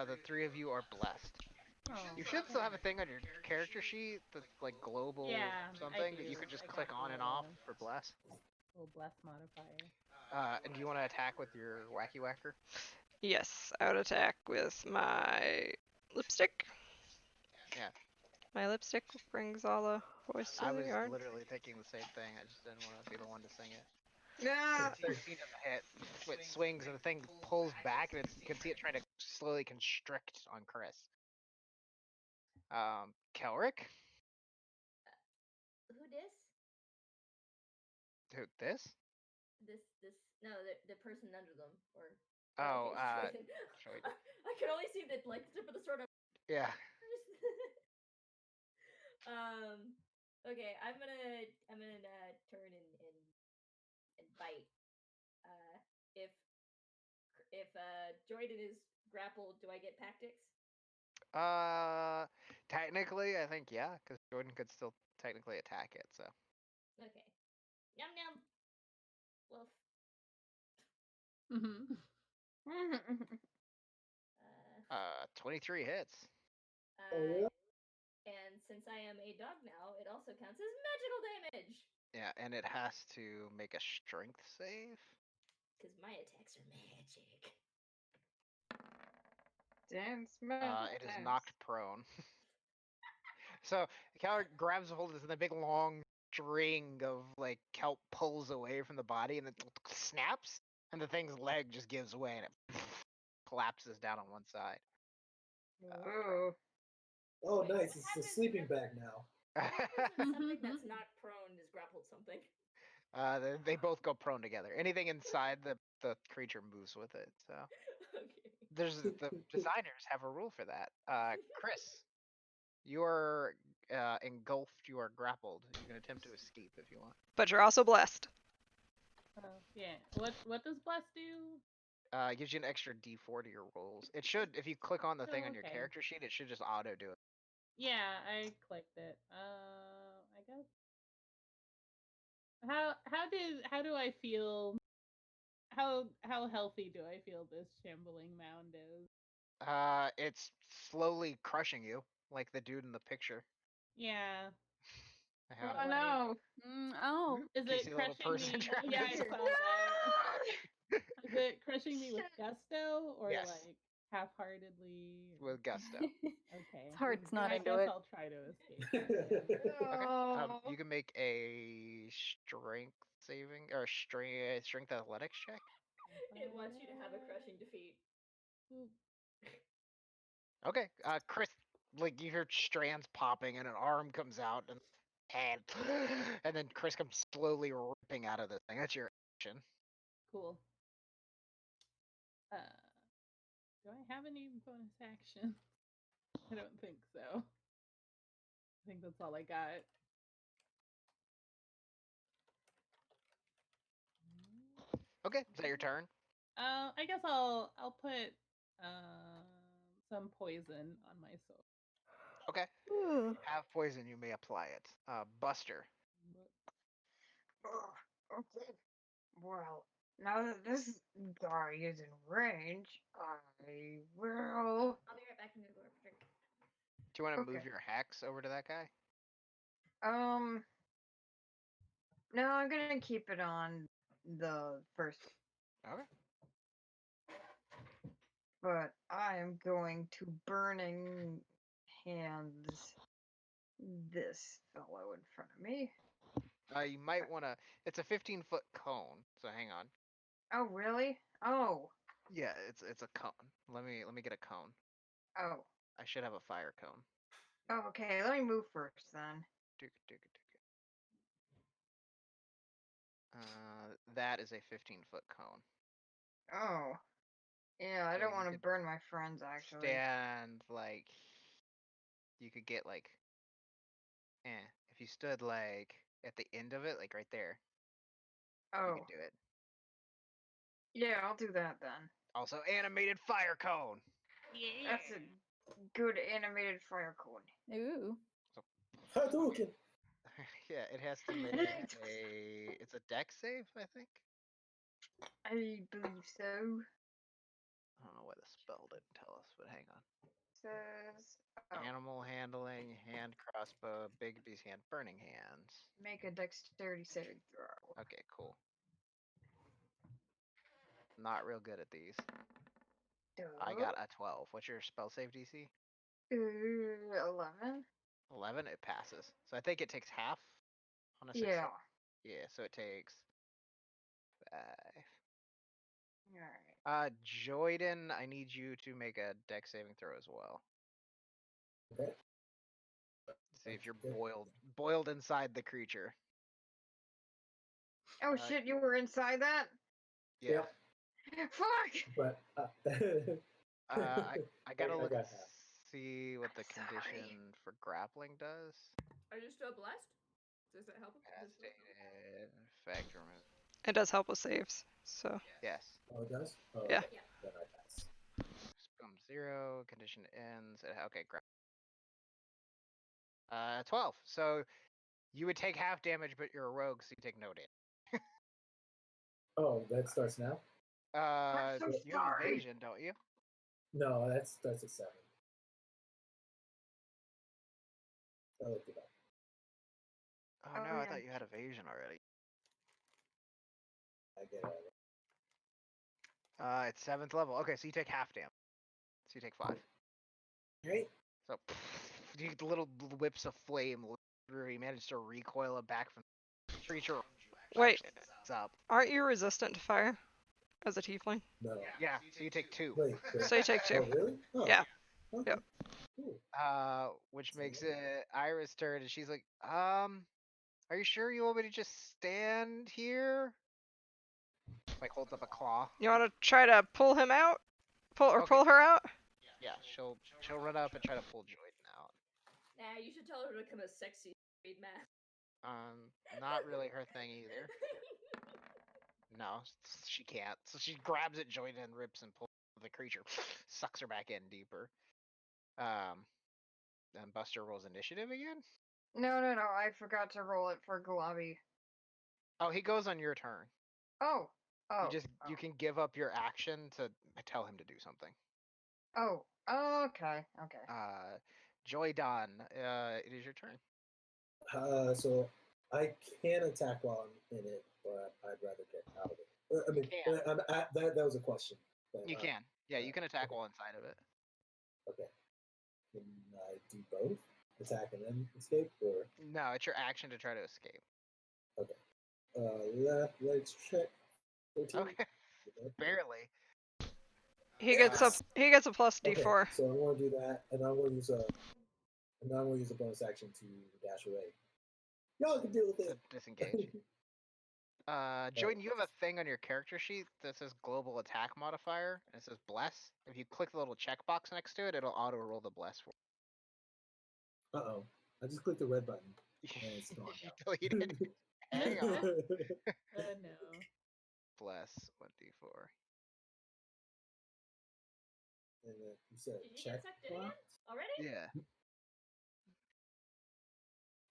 The 3 of you are blessed. You should still have a thing on your character sheet that's like global something that you could just click on and off for bless. Little bless modifier. And do you want to attack with your wacky whacker? Yes, I would attack with my lipstick. Yeah. My lipstick brings all the voice to I the was yard. literally thinking the same thing. I just didn't want to be the one to sing it. Yeah. 13 doesn't hit. It swings and the thing pulls back, and you can see it trying to slowly constrict on Chris. Kelrick? Who this? Who, this? No, the person under them, or Oh, okay, Troy. I could only see the tip of the sword. Yeah. Okay, I'm gonna turn and bite. If Jordan is grappled, do I get tactics? Technically, I think yeah, because Jordan could still technically attack it. So. Okay. Yum yum. Wolf. 23 hits. Oh, And since I am a dog now, it also counts as magical damage. Yeah, and it has to make a strength save. Because my attacks are magic. Dance, man. It is knocked prone. So Coward grabs a hold of this, and the big long string of like kelp pulls away from the body, and then snaps, and the thing's leg just gives way, and it collapses down on one side. Ooh. oh, nice. It's a sleeping bag now. Something that's not prone is grappled something. They both go prone together. Anything inside the creature moves with it. So Okay. the designers have a rule for that. Chris, you are engulfed. You are grappled. You can attempt to escape if you want. But you're also blessed. Yeah. What does bless do? It gives you an extra D4 to your rolls. It should, if you click on the thing on your Okay. character sheet, it should just auto do it. Yeah, I clicked it. I guess. How do I feel? How healthy do I feel this shambling mound is? It's slowly crushing you, like the dude in the picture. Yeah. Oh no. Oh. Is Can you it see the little crushing person me? trapped Yeah, I inside? saw that. Is it crushing me with gusto or Yes. like half-heartedly? With gusto. Okay. His heart's Then not I into guess it. I'll try to escape. Okay. Oh. You can make a strength saving or strength athletics check. It wants you to have a crushing defeat. Okay. Chris, like you hear strands popping and an arm comes out and hand, and then Chris comes slowly ripping out of this thing. That's your action. Cool. Do I have any bonus action? I don't think so. I think that's all I got. Okay. Is that your turn? I guess I'll put some poison on my soul. Okay. Have poison, you may apply it. Buster. Okay. Well, now that this guy is in range, I will. I'll be right back. I'm gonna go for a drink. Do you want to move Okay. your hex over to that guy? No, I'm gonna keep it on the first Okay. But I am going to burning hands this fellow in front of me. You might want to. It's a 15-foot cone, so hang on. Oh, really? Oh. Yeah, it's a cone. Let me get a cone. Oh. I should have a fire cone. Oh, okay. Let me move first then. That is a 15-foot cone. Oh. Yeah, I So don't you want to could burn my friends, actually. Stand like you could get like, if you stood like at the end of it, like right there, you Oh. could do it. Yeah, I'll do that then. Also, animated fire cone. That's a good animated fire cone. Ooh. Hadouken! Yeah, it has to make it's a deck save, I think. I believe so. I don't know why the spell didn't tell us, but hang on. Says Animal handling, hand crossbow, big beast hand, burning hands. make a dexterity saving throw. Okay, cool. Not real good at these. I got a 12. What's your spell save DC? 11. 11. It passes. So I think it takes half on a 6. Yeah. Yeah. So it takes 5. Alright. Joyden, I need you to make a deck saving throw as well. Okay. See if you're boiled inside the creature. Oh shit, you were inside that? Yeah. Fuck! But I gotta look got and half. see what the Sorry. condition for grappling does. Are you still blessed? Does that help? Stated effect remove. It does help with saves. So Yes. Oh, it does? Oh, Yeah. okay. Then I pass. Boom, 0. Condition ends. Okay, 12. So you would take half damage, but you're a rogue, so you take no damage. Oh, that starts now? I'm so You have sorry. evasion, don't you? No, that's a 7. I looked it up. Oh no, I thought you had evasion already. I get it. It's 7th level. Okay, so you take half damage. So you take 5. Right? So you get the little whips of flame through. He managed to recoil it back from the creature. Wait, It's up. aren't you resistant to fire as a tiefling? No. Yeah, so you take 2. Wait. So you take 2. Oh, really? Oh. Yeah. Okay. Yep. Cool. Which makes it Iris' turn, and she's like, are you sure you want me to just stand here? Like holds up a claw. You want to try to pull him out? Pull her out? Yeah, she'll run up and try to pull Joyden out. Nah, you should tell her to become a sexy straight mask. Not really her thing either. No, she can't. So she grabs at Joyden and rips and pulls the creature, sucks her back in deeper. Then Buster rolls initiative again. No, I forgot to roll it for Globby. Oh, he goes on your turn. Oh. You can give up your action to tell him to do something. Oh. Okay. Joydon, it is your turn. So I can attack while I'm in it, but I'd rather get out of it. I mean, that was a question. But, You can. Yeah, you can attack while inside of it. Okay. Can I do both? Attack and then escape? Or No, it's your action to try to escape. Okay. Left leg check. 13. Okay. Barely. He gets a plus Okay, D4. so I'm gonna do that, and I'm gonna use a bonus action to dash away. Y'all can deal with it. Disengage. Joyden, you have a thing on your character sheet that says global attack modifier, and it says bless. If you click the little checkbox next to it, it'll auto roll the bless for Uh-oh. I just clicked the red button. you. And it's gone You now. deleted it. Hang on. No. Bless 1d4. And then you said Did you check get sucked in again? box? Already? Yeah.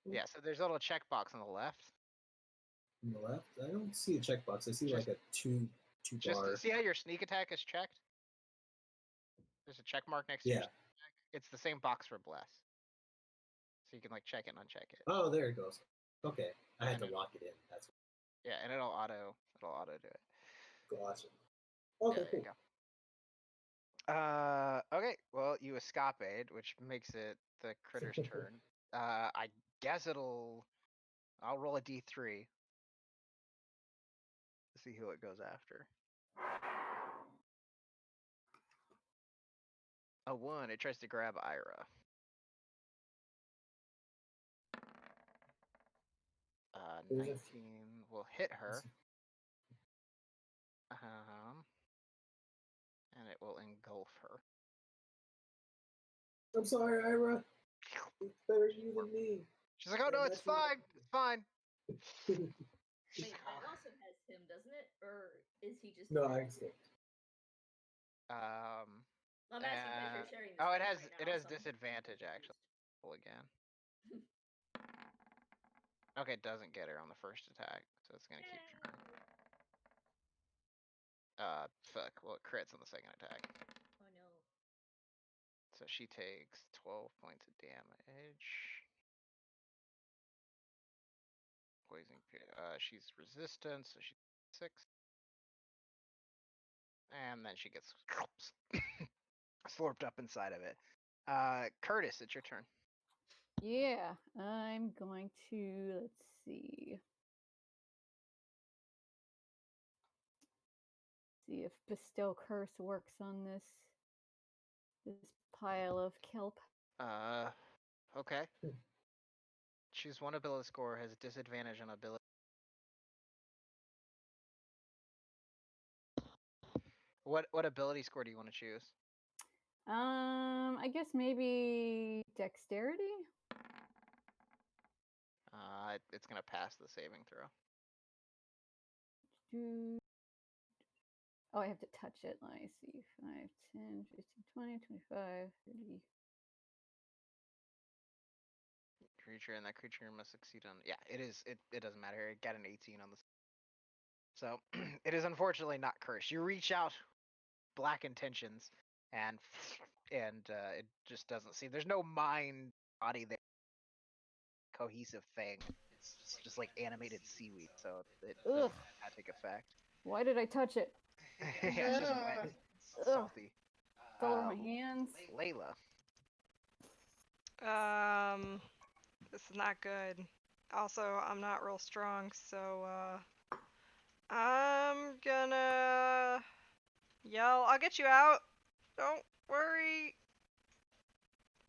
Yeah, so there's a little checkbox on the left. On the left? I don't see a checkbox. I see like a two Just bar. see how your sneak attack is checked? There's a check mark next to your Yeah. sneak attack. It's the same box for bless. So you can like check it and uncheck it. Oh, there it goes. Okay. I had to lock it in. That's Yeah, and it'll auto do it. Gotcha. Okay, There you cool. go. Okay. Well, you escapade, which makes it the critter's turn. I guess I'll roll a d3 to see who it goes after. A 1. It tries to grab Ira. 19 will hit her. And it will engulf her. I'm sorry, Ira. It's better you than me. She's like, oh no, it's fine. It's fine. Wait, that also has him, doesn't it? Or is he just? No, I escaped. I'm asking because you're sharing this. Oh, it right has now, so I'm disadvantage actually. Roll again. Okay, it doesn't get her on the first attack, so it's gonna keep trying. Fuck. Well, it crits on the second attack. Oh no. So she takes 12 points of damage. Poison. She's resistant, so she's 6. And then she gets slurped up inside of it. Curtis, it's your turn. Yeah, I'm going to, let's see. See if Bestow Curse works on this pile of kelp. Okay. Choose one ability score, has disadvantage on ability. What ability score do you want to choose? I guess maybe dexterity? It's gonna pass the saving throw. Oh, I have to touch it. Let me see. 5, 10, 15, 20, 25, 30. Creature, and that creature must succeed on. Yeah, it is. It doesn't matter. It got an 18 on the. So it is unfortunately not cursed. You reach out, black intentions, and it just doesn't seem. There's no mind body there. Cohesive thing. It's just like animated seaweed, so it doesn't not take effect. Why did I touch it? Yeah, it's just wet. It's salty. It's all over my hands. Layla. This is not good. Also, I'm not real strong, so I'm gonna yell, I'll get you out. Don't worry.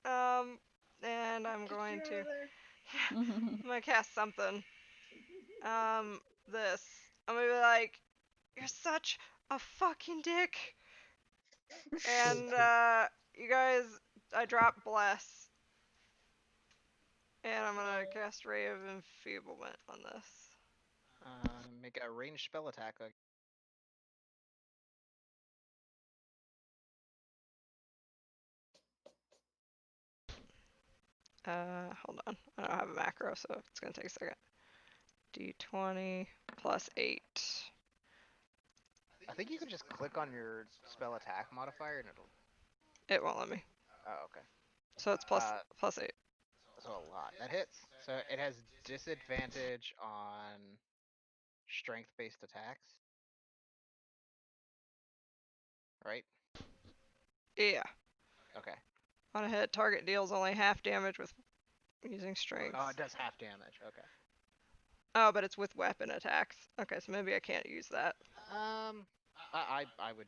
And I'm going to I'm gonna cast something. This. I'm gonna be like, you're such a fucking dick. And you guys, I drop bless. And I'm gonna cast Ray of Enfeeblement on this. Make a ranged spell attack. Hold on. I don't have a macro, so it's gonna take a second. D20 plus 8. I think you can just click on your spell attack modifier and it'll. It won't let me. Oh, okay. So it's plus 8. So a lot. That hits. So it has disadvantage on strength-based attacks. Right? Yeah. Okay. On a hit, target deals only half damage with using strength. Oh, it does half damage. Okay. Oh, but it's with weapon attacks. Okay, so maybe I can't use that. I would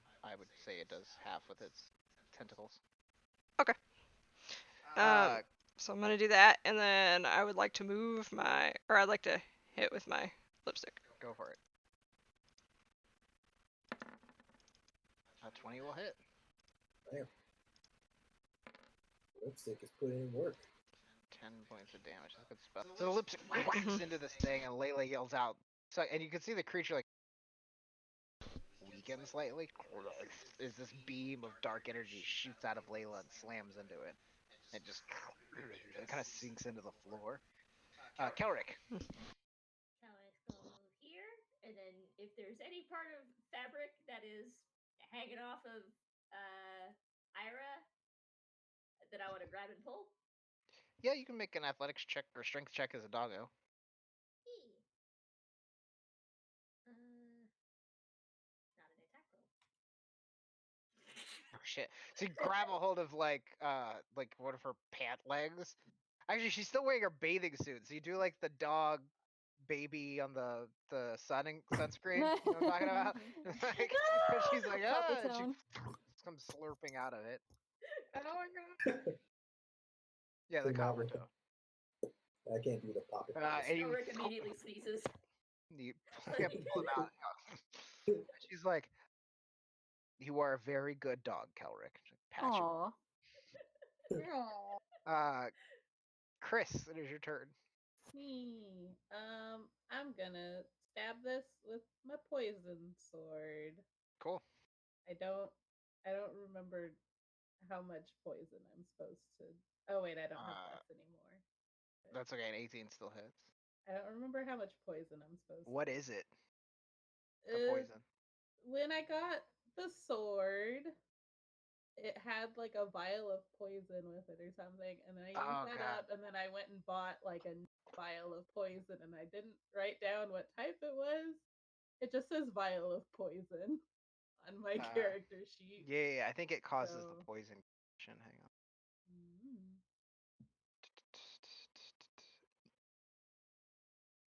say it does half with its tentacles. Okay. So I'm gonna do that, and then I would like to move my, or I'd like to hit with my lipstick. Go for it. 20 will hit. Damn. Lipstick is putting in work. 10 points of damage. That's a good spell. So the lipstick whacks into this thing, and Layla yells out. So, and you can see the creature like weaken slightly. As this beam of dark energy shoots out of Layla and slams into it. It just it kind of sinks into the floor. Kelric. Now let's go here, and then if there's any part of fabric that is hanging off of Ira that I want to grab and pull. Yeah, you can make an athletics check or strength check as a doggo. Not Oh shit! So you grab a hold of like one of her pant legs. Actually, she's still wearing her bathing suit. So you do like the dog baby on the sunscreen. You know what I'm talking about? Like, and she's like, Puppy and she tone. comes slurping out of it. Oh my god. Yeah, the Came out copper with it. toe. I can't do the poppet. And you, Rick immediately sneezes. you pull him out. And she's like, "You are a very good dog, Kelrick." Pat you. Aw. Aw. Chris, it is your turn. Me. I'm gonna stab this with my poison sword. Cool. I don't remember how much poison I'm supposed to. Oh wait, I don't have death anymore. That's okay. An 18 still hits. I don't remember how much poison I'm supposed What to. is it? The poison. When I got the sword, it had like a vial of poison with it or something, and then I used that up, and then I went and bought like a vial of poison, and I didn't write down what type it was. It just says vial of poison on my character sheet. Yeah, I think it causes the So- poison. Hang on. Mm.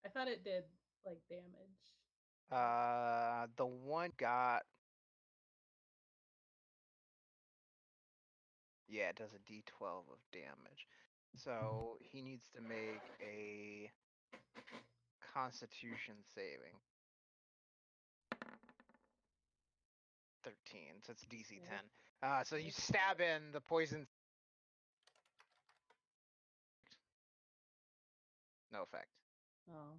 I thought it did like damage. The one got. Yeah, it does a D12 of damage. So he needs to make a Constitution saving. 13, so it's DC 10. So you stab in the poison. No effect. Oh,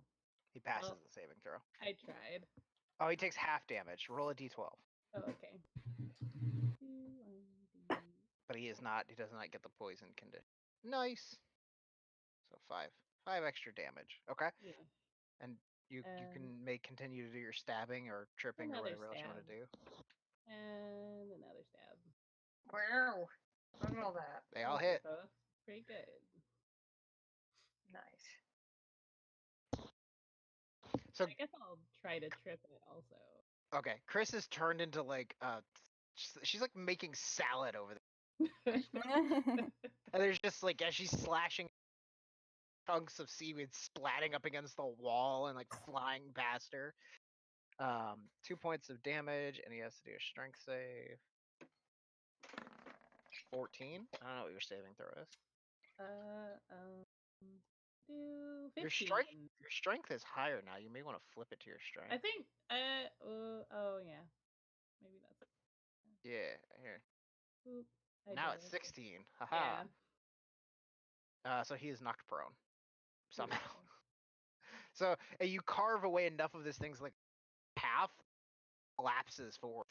He passes Well- the saving throw. I tried. Oh, he takes half damage. Roll a D12. Oh, okay. But he is not. He does not get the poison condition. Nice. So 5 extra damage. Okay. Yeah. And you can continue to do your stabbing or tripping or Another whatever else you want to do. And another stab. Wow. Look at all that. They all Those are hit. both pretty good. Nice. So I guess I'll try to trip it also. okay, Chris is turned into like she's like making salad over there. And there's just like as she's slashing chunks of seaweed splatting up against the wall and like flying past her. 2 points of damage, and he has to do a strength save. 14. I don't know what your saving throw is. Do 15. Your strength is higher now. You may want to flip it to your strength. I think. Oh yeah. Maybe that's it. Yeah, here. Oop, I Now did it's it. 16. Haha. So he is knocked prone somehow. So you carve away enough of this thing's like path collapses forward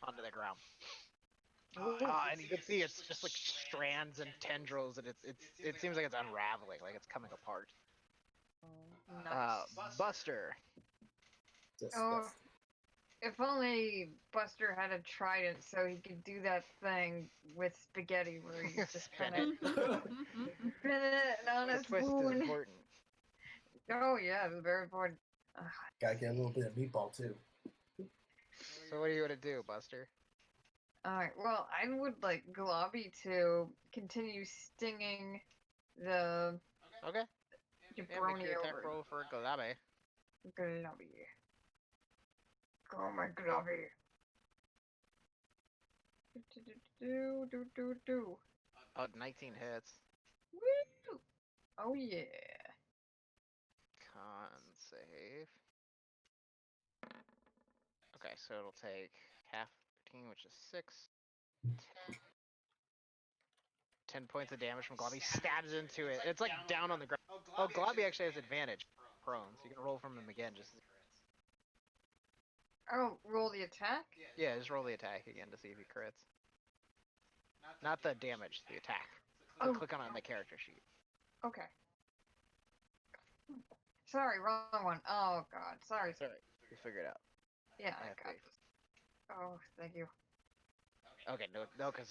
onto the ground. And you can see it's just like strands and tendrils, and it seems like it's unraveling, like it's coming apart. Nice. Buster. Oh, if only Buster had a trident so he could do that thing with spaghetti where he just kind of spin it on The a twist is spoon. important. Oh yeah, it's very important. Gotta get a little bit of meatball too. So what do you want to do, Buster? Alright, well, I would like Globby to continue stinging the Okay. Yeah, jabroni make your attack over. roll for Galabe. Globby. Go, my Globby. Do. Oh, 19 hits. Woo! Oh yeah. Con save. Okay, so it'll take half 15, which is 6. 10 points of damage from Globby. Stabs into it. It's like down on the ground. Oh, Globby actually has advantage. Prone, so you can roll from him again. Oh, roll the attack? Yeah, just roll the attack again to see if he crits. Not the damage, the attack. So Oh. click on it on the character sheet. Okay. Sorry, wrong one. Oh god, sorry. It's alright. You figure it out. Yeah, I I have got faith. this. Oh, thank you. Okay, no, because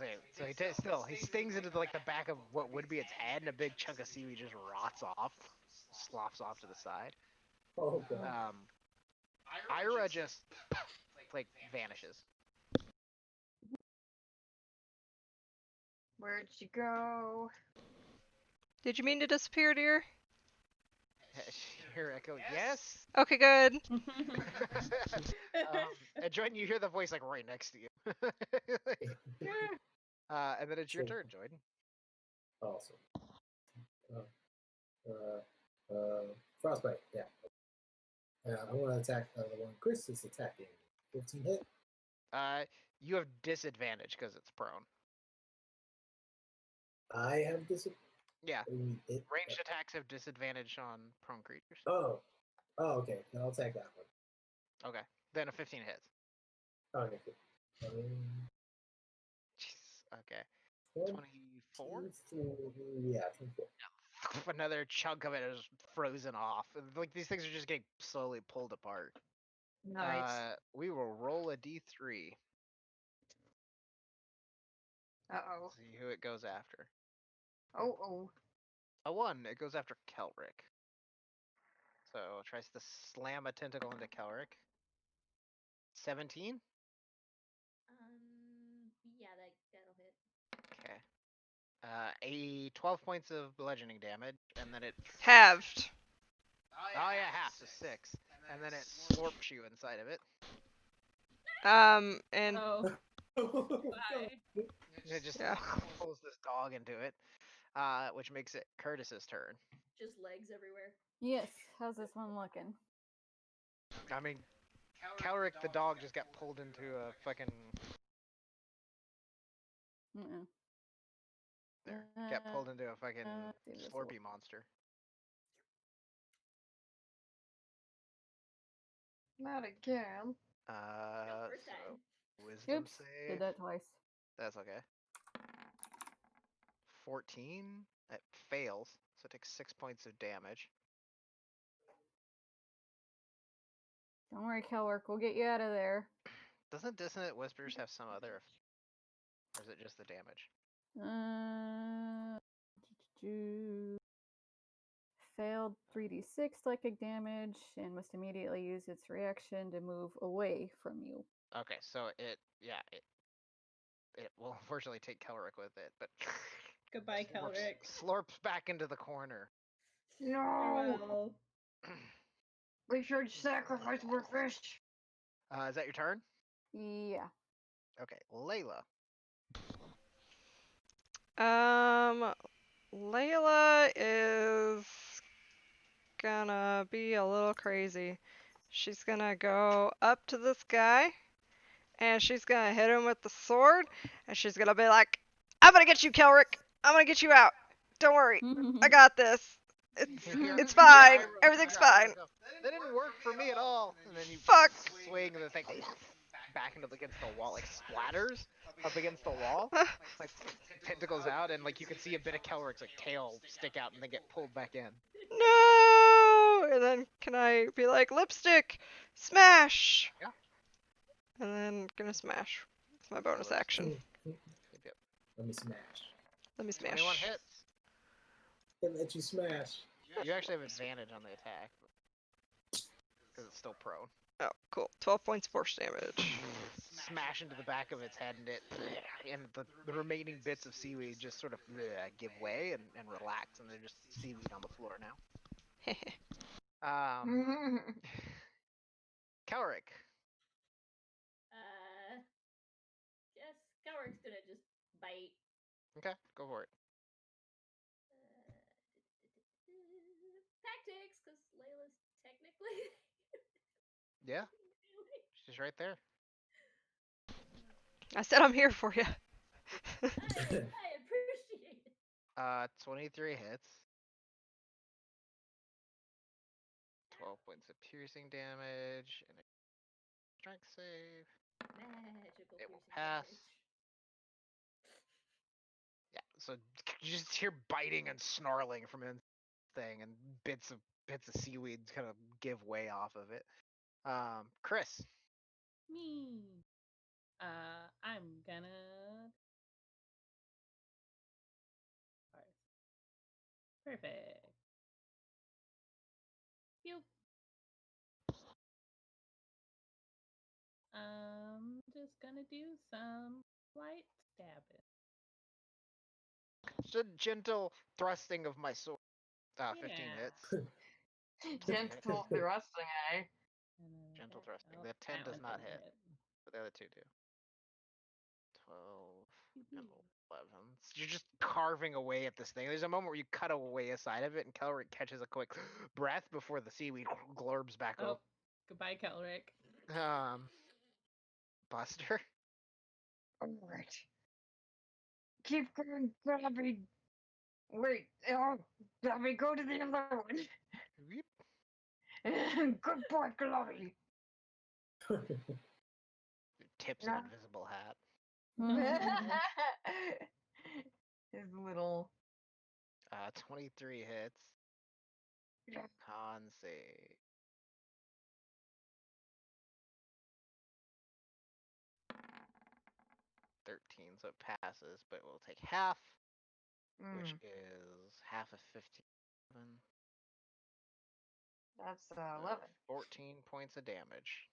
he stings into like the back of what would be its head, and a big chunk of seaweed just rots off, sloughs off to the side. Oh god. Ira just like vanishes. Where'd she go? Did you mean to disappear, dear? Here, Echo. Yes. Okay, good. And Jordan, you hear the voice like right next to you. And then it's your turn, Jordan. Awesome. Frostbite. Yeah. I want to attack the one Chris is attacking. 15 hit. You have disadvantage because it's prone. I have this. Yeah. It, Ranged attacks have disadvantage on prone creatures. Oh, okay. Then I'll attack that one. Okay. Then a 15 hits. Okay, cool. Jeez. Okay. 24? 24? Yeah, 24. Another chunk of it is frozen off. Like these things are just getting slowly pulled apart. Nice. We will roll a d3. Uh-oh. See who it goes after. Oh. A 1. It goes after Kelric. So it tries to slam a tentacle into Kelric. 17. Yeah, that'll hit. Okay. A 12 points of bludgeoning damage, and then it Halved. Oh yeah, half, so 6. And then it slurps you inside of it. And Oh, bye. It just Yeah. pulls this dog into it, which makes it Curtis's turn. Just legs everywhere. Yes. How's this one looking? I mean, Kelric the dog just got pulled into a fucking Mm-mm. got pulled into a fucking do this slurpy monster. Not again. First So time. wisdom Oops. save. Did that twice. That's okay. 14. It fails, so it takes 6 points of damage. Don't worry, Kelwork. We'll get you out of there. Doesn't Dissonant Whispers have some other, or is it just the damage? Failed 3d6 psychic damage and must immediately use its reaction to move away from you. Okay, so it will unfortunately take Kelric with it, but Goodbye, Kelric. slurps back into the corner. No! Farewell. We should sacrifice more fish. Is that your turn? Yeah. Okay, Layla. Layla is gonna be a little crazy. She's gonna go up to this guy, and she's gonna hit him with the sword, and she's gonna be like, I'm gonna get you, Kelric! I'm gonna get you out! Don't worry, I got this! It's fine! Everything's fine! That didn't work for me at all. And then you Fuck! swing and the thing back against the wall, like splatters up against the wall. Like tentacles out, and like you can see a bit of Kelric's like tail stick out and then get pulled back in. No! And then can I be like, lipstick! Smash! Yeah. And then gonna smash. It's my bonus action. Yep. Let me smash. Let me smash. 21 hits. Can't let you smash. You actually have advantage on the attack because it's still prone. Oh, cool. 12 points of force damage. Smash into the back of its head, and the remaining bits of seaweed just sort of give way and relax, and they're just seaweed on the floor now. Kelric. Guess Coward's gonna just bite. Okay, go for it. Tactics, because Layla's technically. Yeah, she's right there. I said I'm here for you. I appreciate it. 23 hits. 12 points of piercing damage and a strength save. Magical It will piercing pass. damage. Yeah, so you just hear biting and snarling from in thing, and bits of seaweed kind of give way off of it. Chris. Me. I'm gonna. Perfect. Pew. Just gonna do some light stabbing. Just a gentle thrusting of my sword. 15 Yeah. hits. Gentle thrusting, eh? Gentle thrusting. Oh, The 10 that does one not didn't hit, but the other two do. 12 and 11. So you're just carving away at this thing. There's a moment where you cut away a side of it, and Kelric catches a quick breath before the seaweed glorbs back Oh, up. goodbye, Kelric. Buster. Alright. Keep going, Gabby. Wait, oh, Gabby, go to the other one. Weep. Good boy, Gabby. Tips an invisible hat. His little. 23 hits. Con save. 13, so it passes, but we'll take half, which is half of 15. That's 11. 14 points of damage.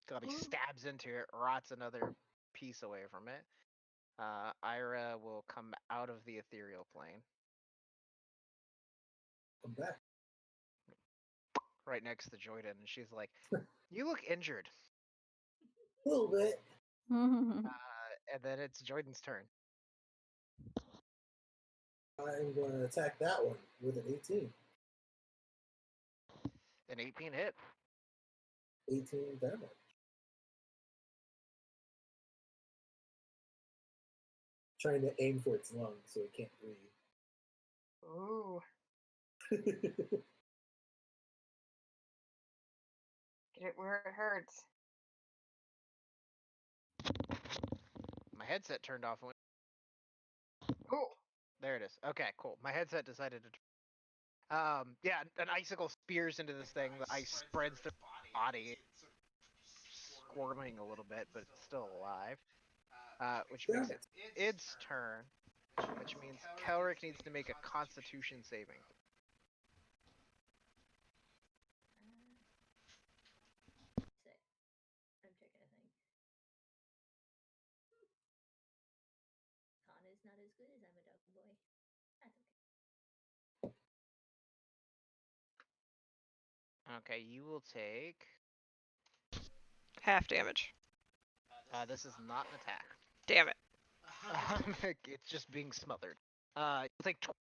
Gabby stabs into it, rots another piece away from it. Ira will come out of the ethereal plane. I'm back. Right next to Jordan, and she's like, "You look injured." A little bit. And then it's Jordan's turn. I'm going to attack that one with an 18. An 18 hit. 18 damage. Trying to aim for its lungs so it can't breathe. Ooh. Get it where it hurts. My headset turned off. Ooh. There it is. Okay, cool. My headset decided to. Yeah, an icicle spears into this thing. The ice spreads through the body, squirming a little bit, but it's still alive. Which makes it its turn, which means Kelric needs to make a Constitution saving. Sick. I'm checking a thing. Con is not as good as I'm a dog boy. That's okay. Okay, you will take. Half damage. This is not an attack. Damn it. It's just being smothered. You'll take 20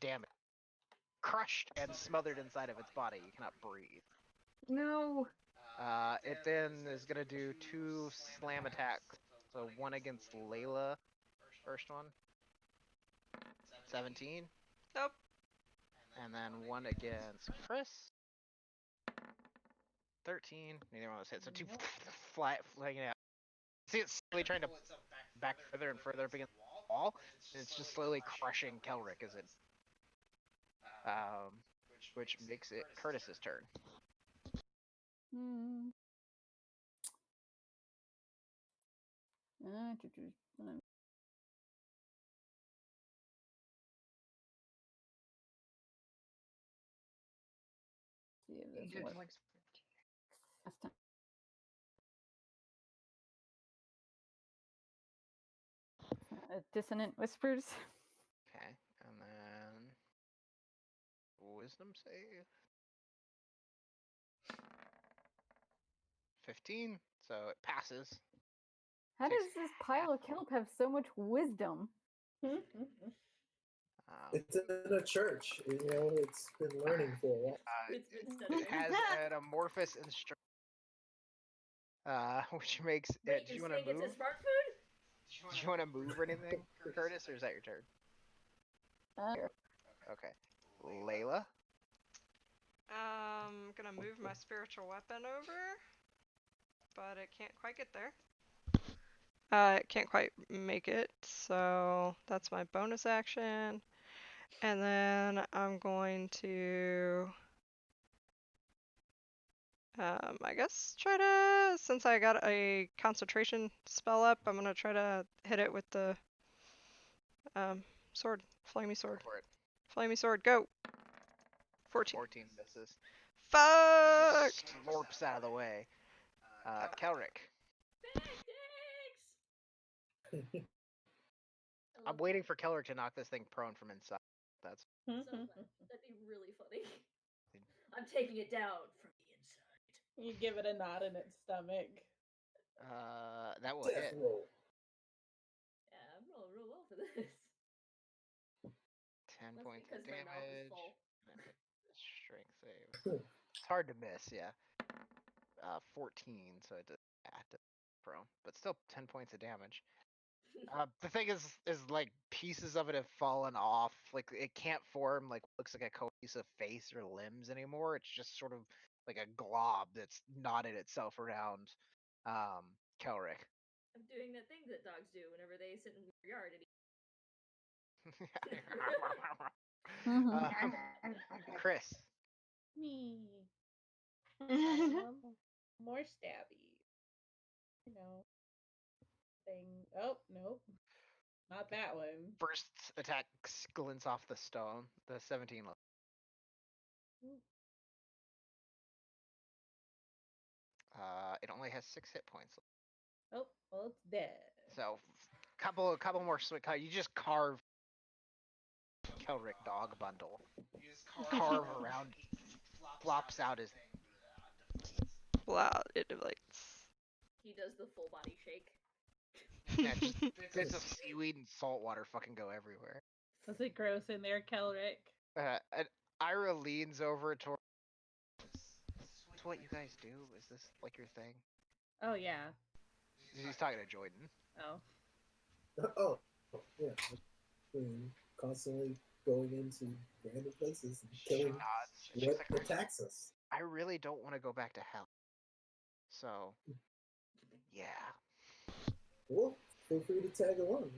damage. Crushed and smothered inside of its body. You cannot breathe. No. It then is gonna do 2 slam attacks. So one against Layla, first one. 17. Nope. And then one against Chris. 13. Neither one of those hit. So 2 flying out. See it slowly trying to back further and further up against the wall. And it's just slowly crushing Kelric as it. Which makes it Curtis's turn. See if this Agent works. likes Last time. Dissonant whispers. Okay, and then wisdom save. 15, so it passes. How does this pile of kelp have so much wisdom? It's in a church. You know, it's been learning for a while. It has an amorphous instrument, which makes it. Wait, Do you you're want to saying move? it's a smart food? Do you want to move or anything, Curtis, or is that your turn? Okay, Layla. Gonna move my spiritual weapon over, but it can't quite get there. It can't quite make it, so that's my bonus action. And then I'm going to, I guess try to, since I got a concentration spell up, I'm gonna try to hit it with the sword, flamey sword. Go for it. Flamey sword, go! 14. 14 misses. Fuck! It just slurps out of the way. Kelric. Thanks! I'm waiting for Keller to knock this thing prone from inside. That's So funny. That'd be really funny. I'm taking it down from the inside. You give it a knot in its stomach. that will Death hit. roll. Yeah, I'm rolling real well for this. 10 That's points of because my mouth is damage. full. Strength save. It's hard to miss, yeah. 14, so it does to prone, but still 10 points of damage. The thing is like pieces of it have fallen off. Like it can't form like looks like a cohesive face or limbs anymore. It's just sort of like a glob that's knotted itself around Kelric. I'm doing that thing that dogs do whenever they sit in your yard and eat. Chris. Me. More stabby. You know. Thing. Oh, nope. Not that one. First attack glints off the stone. The 17 level. It only has 6 hit points. Oh, well, it's dead. So, couple more swing. You just carve Kelric dog bundle. Carve around, flops out his. Wow, it deflates. He does the full body shake. Yeah, just bits of seaweed and salt water fucking go everywhere. Was it gross in there, Kelric? And Ira leans over toward. Is what you guys do? Is this like your thing? Oh, yeah. He's talking to Jordan. Oh. Oh, yeah. I mean, constantly going into random places and killing what attacks us. I really don't want to go back to hell. So, yeah. Well, feel free to tag along.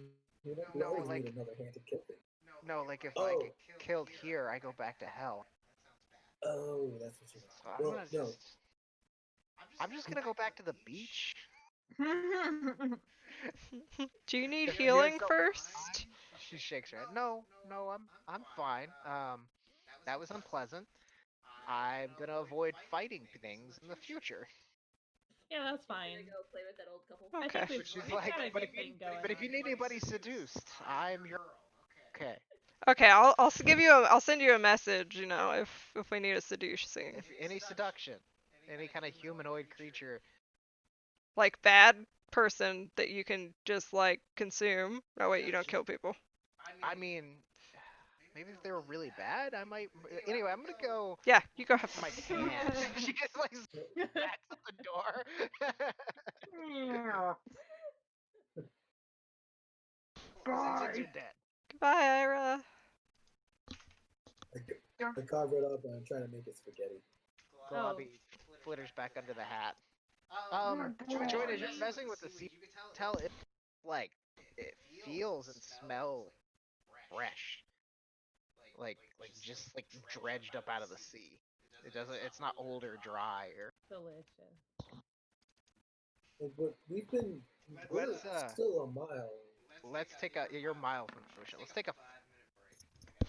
You know, we No, always like- need another hand to kill things. No, like if I get killed here, I go back to hell. Oh, that's what you So want. I'm Well, gonna no. I'm just gonna go back to the beach. Do you need If you healing guys don't first? mind- She shakes her head. No, I'm fine. That was unpleasant. I'm gonna avoid fighting things in the future. Yeah, that's She's gonna fine. go play with that old couple. I Okay. think we've, She's we've like, got a but good if you, thing going but if you on. need anybody seduced, I'm your. Okay. Okay, I'll give you I'll send you a message, you know, if we need a seducing. If any seduction, any kind of humanoid creature. Like bad person that you can just like consume. That way you don't kill people. I mean, maybe if they were really bad, I might. Anyway, I'm gonna go. Yeah, you go have My fun. can. She just like backs at the door. Since you're dead. Goodbye, Ira. I carve it up and I'm trying to make it spaghetti. Globby flitters back under the hat. Join as you're messing with the sea. Tell it like it feels and smells fresh, like just like dredged up out of the sea. It doesn't. It's not old or dry or. Delicious. But we've been we're Let's, still a mile. Let's take a. You're a mile from fruition. Let's take a.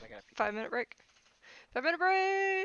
I gotta pee. 5-minute break. 5-minute break.